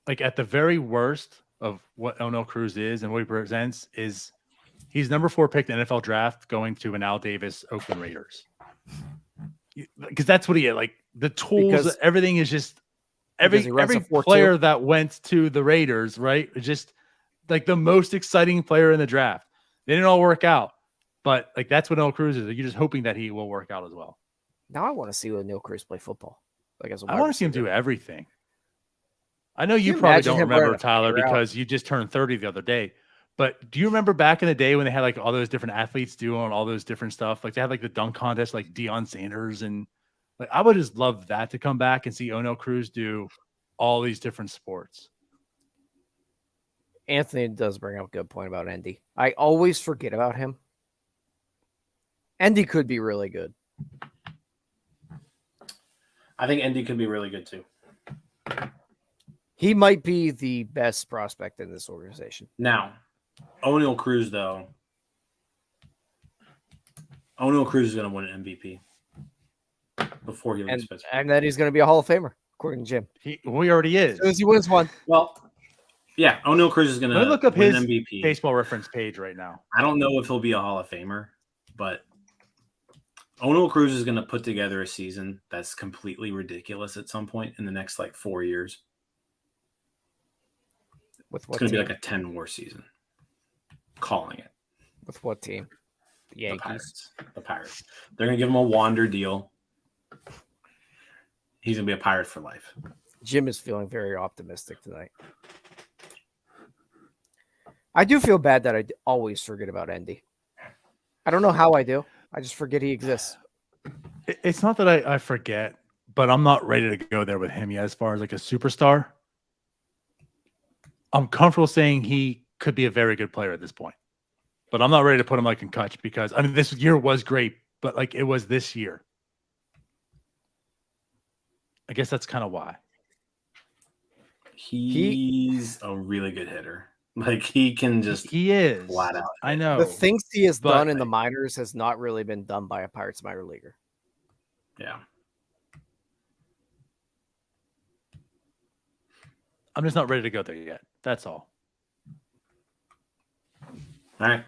like at the very worst of what O'Neill Cruz is and what he presents is he's number 4 picked in the NFL draft going to an Al Davis Oakland Raiders. Because that's what he is. Like the tools, Because- everything is just because he runs every a 4-2. player that went to the Raiders, right? Is just like the most exciting player in the draft. They didn't all work out, but like that's what Neil Cruz is. You're just hoping that he will work out as well. Now I want to see what Neil Cruz play football. Like as a I wide want to see him receiver. do everything. I know you you probably imagine don't him wearing remember, a Tyler, figure out? because you just turned 30 the other day. But do you remember back in the day when they had like all those different athletes doing all those different stuff? Like they had like the dunk contest, like Deion Sanders, and like I would just love that to come back and see O'Neal Cruz do all these different sports. Anthony does bring up a good point about Endy. I always forget about him. Endy could be really good. I think Indy could be really good too. He might be the best prospect in this organization. Now, O'Neal Cruz, though. O'Neal Cruz is going to win an MVP before he leaves Pittsburgh. And that he's going to be a Hall of Famer, according to Jim. He already is. As soon as he wins one. Well, yeah, O'Neal Cruz is going to Let me look up win his MVP. baseball reference page right now. I don't know if he'll be a Hall of Famer, but O'Neal Cruz is going to put together a season that's completely ridiculous at some point in the next like 4 years. With It's what going to be team? like a 10-war season. Calling it. With what team? The The Yankees. Pirates. The Pirates. They're going to give him a Wander deal. He's going to be a Pirate for life. Jim is feeling very optimistic tonight. I do feel bad that I always forget about Endy. I don't know how I do. I just forget he exists. It's not that I forget, but I'm not ready to go there with him yet as far as like a superstar. I'm comfortable saying he could be a very good player at this point, but I'm not ready to put him like in Kutch because I mean this year was great, but like it was this year. I guess that's kind of why. He's a really good hitter. Like he can just He is flat out. I know The things he has but- done in the minors has not really been done by a Pirates minor leaguer. Yeah. I'm just not ready to go there yet. That's all. All right.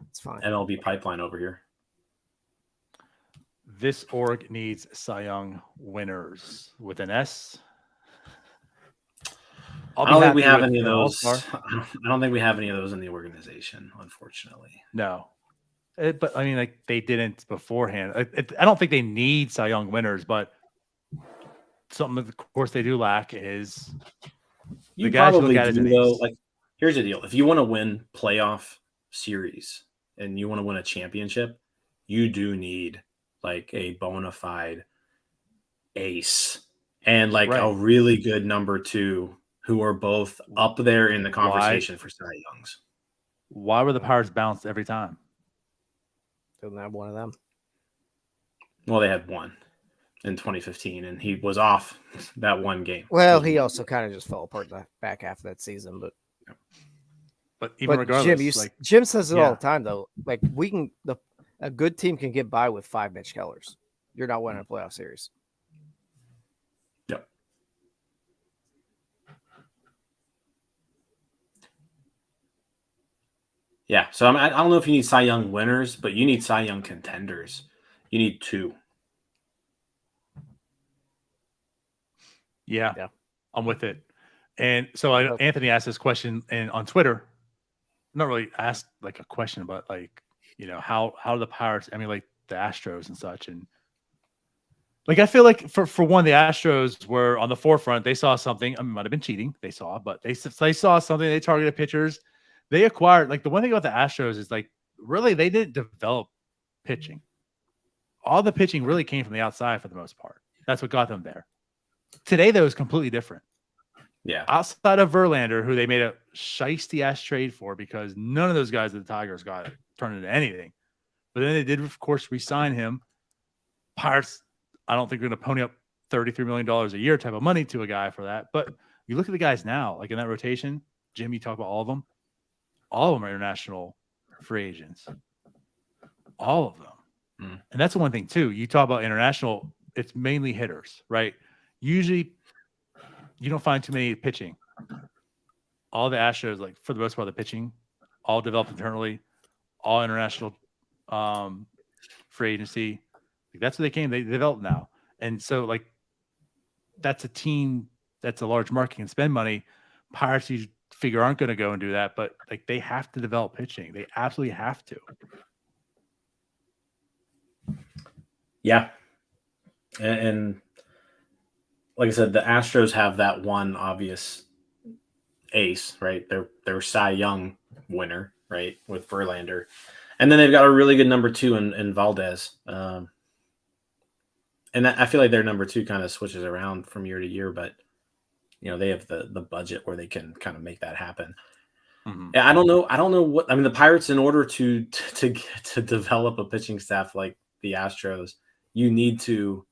It's fine. MLB pipeline over here. This org needs Cy Young winners with an S. I don't think we have with any of an those. All-Star. I don't think we have any of those in the organization, unfortunately. No. But I mean, like they didn't beforehand. I don't think they need Cy Young winners, but something of course they do lack is You guys who probably look at it do, as an though. ace. Like, here's the deal: if you want to win playoff series and you want to win a championship, you do need like a bona fide ace and like a Right. really good number two who are both up there in the conversation for Cy Youngs. why were the Pirates bounced every time? Doesn't have one of them. Well, they had one in 2015, and he was off that one game. Well, he also kind of just fell apart the back half of that season. But even But regardless, Jim, Jim says it yeah. all the time, though. Like a good team can get by with 5 Mitch Kellers. You're not winning a playoff series. Yep. Yeah, so I don't know if you need Cy Young winners, but you need Cy Young contenders. You need 2. yeah, Yeah. I'm with it. And so Anthony asked this question on Twitter. Not really asked like a question, but like, you know, how do the Pirates emulate the Astros and such? And like, I feel like for one, the Astros were on the forefront. They saw something. I mean, it might have been cheating. They saw, but they saw something. They targeted pitchers. They acquired, like the one thing about the Astros is like, really, they didn't develop pitching. All the pitching really came from the outside for the most part. That's what got them there. Today, though, is completely different. Yeah. Outside of Verlander, who they made a shiesty ass trade for because none of those guys at the Tigers got turned into anything. But then they did, of course, re-sign him. Pirates, I don't think they're going to pony up $33 million a year type of money to a guy for that. But you look at the guys now, like in that rotation, Jim, you talk about all of them. All of them are international free agents. All of them. Mm. And that's the one thing, too. You talk about international, it's mainly hitters, right? Usually, you don't find too many pitching. All the Astros, like for the most part, the pitching, all developed internally, all international free agency. Like, that's what they came. They developed now. And so like that's a team that's a large market and spend money. Pirates you figure aren't going to go and do that, but like they have to develop pitching. They absolutely have to. Yeah. And like I said, the Astros have that one obvious ace, right? They're Cy Young winner, right, with Verlander. And then they've got a really good number 2 in Valdez. And I feel like their number 2 kind of switches around from year to year, but they have the budget where they can kind of make that happen. Mm-hmm. Yeah, I don't know what the Pirates, in order to develop a pitching staff like the Astros, you need to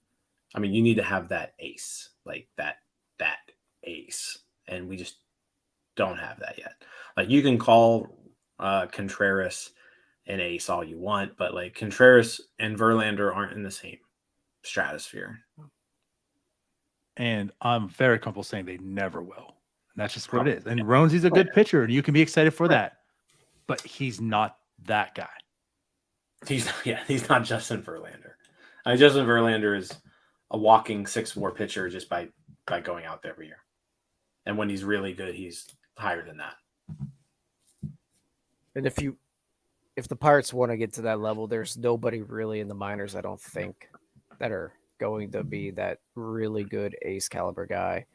have that ace, like that ace, and we just don't have that yet. Like you can call Contreras an ace all you want, but like Contreras and Verlander aren't in the same stratosphere. And I'm very comfortable saying they never will. And that's just what it is. And Roansy's a good pitcher, and you can be excited for that. But he's not that guy. He's not Justin Verlander. Justin Verlander is a walking 6'4" pitcher just by going out there every year. And when he's really good, he's higher than that. And if the Pirates want to get to that level, there's nobody really in the minors, I don't think, that are going to be that really good ace caliber guy.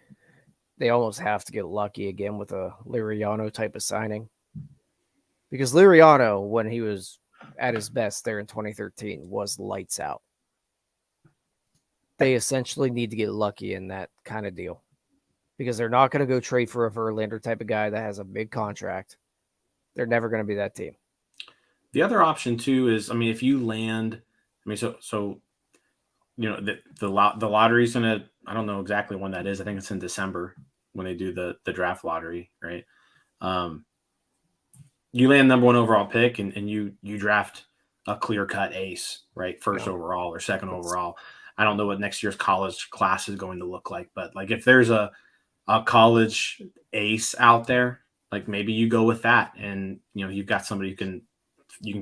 They almost have to get lucky again with a Liriano type of signing. Because Liriano, when he was at his best there in 2013, was lights out. They essentially need to get lucky in that kind of deal. Because they're not going to go trade for a Verlander type of guy that has a big contract. They're never going to be that team. The other option too is, if you land, so the lottery's gonna, I don't know exactly when that is. I think it's in December when they do the draft lottery, right? You land number 1 overall pick and you draft a clear-cut ace, right? First overall or second overall. I don't know what next year's college class is going to look like, but like if there's a college ace out there, like maybe you go with that, and you've got somebody you can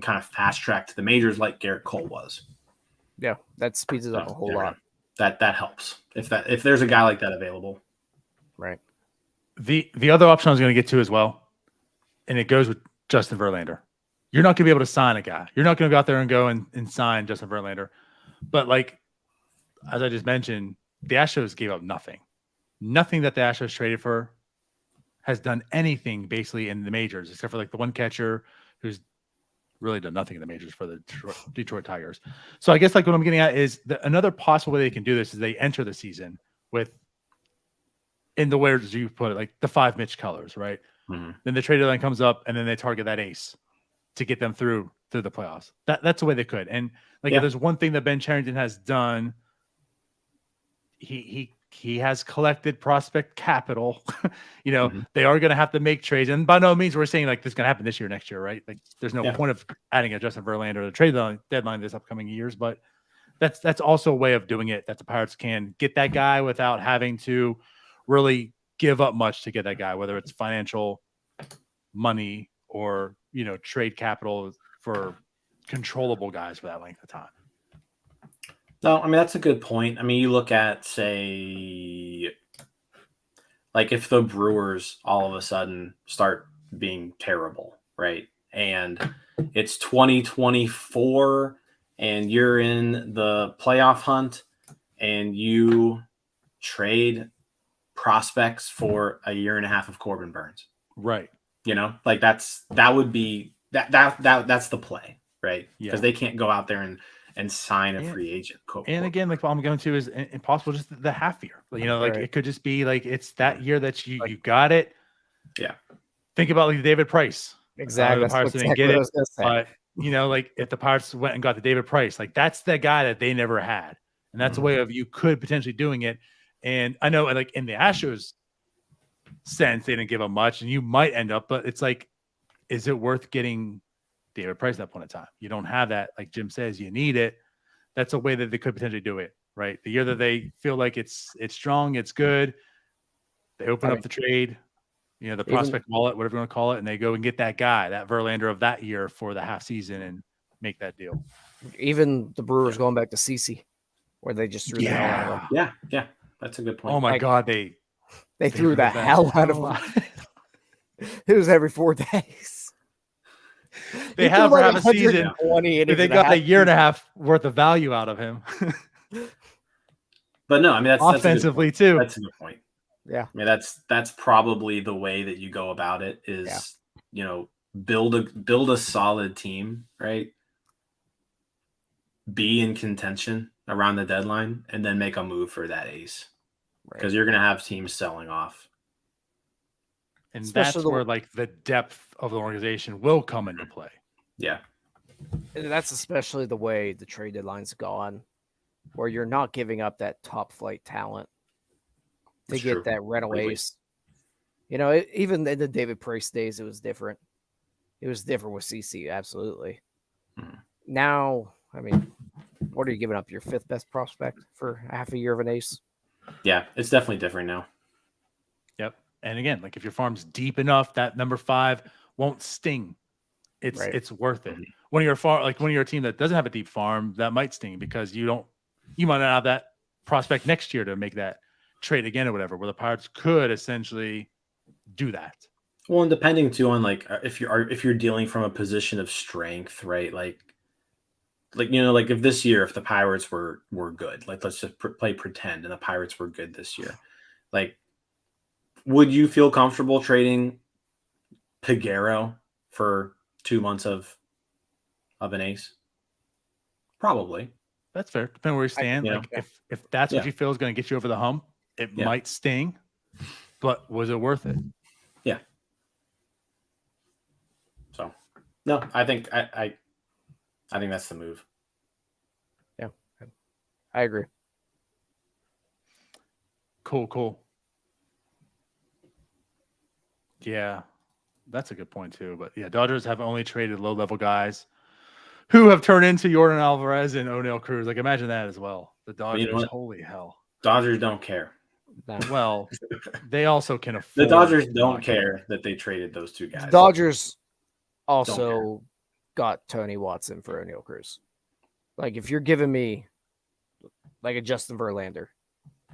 kind of fast track to the majors like Garrett Cole was. Yeah, that speeds it up a whole lot. That helps if there's a guy like that available. Right. The other option I was going to get to as well, and it goes with Justin Verlander. You're not going to be able to sign a guy. You're not going to go out there and go and sign Justin Verlander. But like, as I just mentioned, the Astros gave up nothing. Nothing that the Astros traded for has done anything basically in the majors, except for like the one catcher who's really done nothing in the majors for the Detroit Tigers. So I guess like what I'm getting at is another possible way they can do this is they enter the season with, in the way you put it, like the 5 Mitch colors, right? Mm-hmm. Then the trade deadline comes up, and then they target that ace to get them through the playoffs. That's the way they could. And like if there's one thing that Ben Cherington has done, he has collected prospect capital. They are going to have to make trades, and by no means we're saying like this is going to happen this year, next year, right? Like there's no point of adding a Justin Verlander to the trade deadline this upcoming years, but that's also a way of doing it that the Pirates can get that guy without having to really give up much to get that guy, whether it's financial money or trade capital for controllable guys for that length of time. No, that's a good point. You look at, say, like if the Brewers all of a sudden start being terrible, right? And it's 2024 and you're in the playoff hunt and you trade prospects for a year and a half of Corbin Burns. Right. Like that's the play, right? Because they can't go out there and sign a free agent. And again, like what I'm going to is impossible, just the half year. Like it could just be like it's that year that you got it. Yeah. Think about like David Price. Exactly. The Pirates didn't get it. But like if the Pirates went and got the David Price, like that's the guy that they never had. And that's a way of you could potentially doing it. And I know like in the Astros sense, they didn't give up much, and you might end up, but it's like, is it worth getting David Price at that point in time? You don't have that. Like Jim says, you need it. That's a way that they could potentially do it, right? The year that they feel like it's strong, it's good. They open up the trade, the prospect wallet, whatever you want to call it, and they go and get that guy, that Verlander of that year for the half season and make that deal. Even the Brewers going back to CeCe where they just threw the hell out of him. Yeah, that's a good point. Oh my Like, God, they threw the hell out of him. It was every 4 days. They have like a season. 120 and They got a year and a half worth of value out of him. But no, I mean that's offensively too. That's a good point. Yeah, I mean that's probably the way that you go about it is build a solid team, right? Be in contention around the deadline and then make a move for that ace. Because you're gonna have teams selling off. And especially that's where like the depth of the organization will come into play. Yeah. And that's especially the way the trade deadline's gone, where you're not giving up that top flight talent to get that rental ace. Even in the David Price days, it was different. It was different with CC, absolutely. Now, I mean, what are you giving up? Your 5th best prospect for half a year of an ace? Yeah, it's definitely different now. Yep. And again, like if your farm's deep enough, that number 5 won't sting. It's worth it. When you're a team that doesn't have a deep farm, that might sting because you might not have that prospect next year to make that trade again or whatever, where the Pirates could essentially do that. Well, and depending too on like if you're dealing from a position of strength, right? Like if this year, if the Pirates were good, like let's just play pretend and the Pirates were good this year, like would you feel comfortable trading Piguero for 2 months of an ace? Probably. That's fair. Depending where you stand. If that's what you feel is going to get you over the hump, it might sting, but was it worth it? Yeah. So no, I think I think that's the move. Yeah, I agree. Cool. Yeah, that's a good point too. But yeah, Dodgers have only traded low-level guys who have turned into Jordan Alvarez and O'Neal Cruz. Like imagine that as well. The Dodgers, holy hell. Dodgers don't care. Well, they also can afford. The Dodgers don't care that they traded those 2 guys. The Dodgers also got Tony Watson for O'Neal Cruz. Like if you're giving me like a Justin Verlander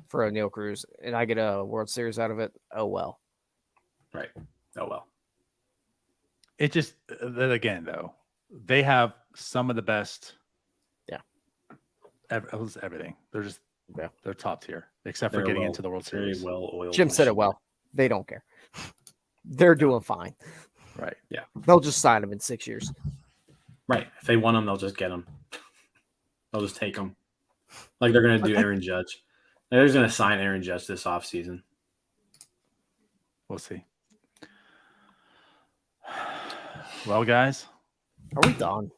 for O'Neal Cruz and I get a World Series out of it, oh well. Right. Oh well. It just again though, they have some of the best. Yeah. Everything. They're just they're top tier, except for getting into the World Series. Jim said it well. They don't care. They're doing fine. Right. Yeah. They'll just sign them in 6 years. Right. If they want them, they'll just get them. They'll just take them. Like they're going to do Aaron Judge. They're just going to sign Aaron Judge this offseason. We'll see. Well, guys. Are we done?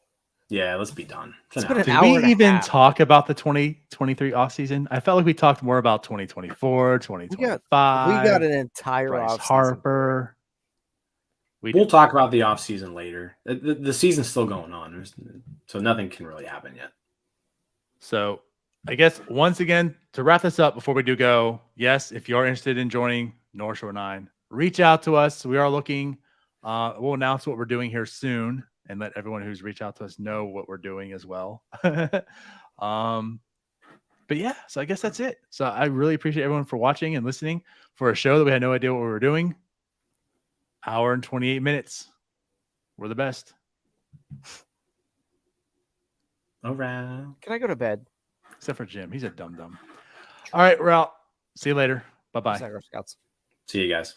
Yeah, let's be done. It's been an Did hour we and a even half. talk about the 2023 offseason? I felt like we talked more about 2024, 2025. We got an entire Bryce offseason. Harper. We'll talk about the offseason later. The season's still going on, so nothing can really happen yet. So I guess once again, to wrap this up before we do go, yes, if you're interested in joining North Shore 9, reach out to us. We are looking. We'll announce what we're doing here soon and let everyone who's reached out to us know what we're doing as well. But yeah, so I guess that's it. So I really appreciate everyone for watching and listening for a show that we had no idea what we were doing. Hour and 28 minutes. We're the best. All right. Can I go to bed? Except for Jim. He's a dum-dum. All right, we're out. See you later. Bye-bye. Scouts. See you guys.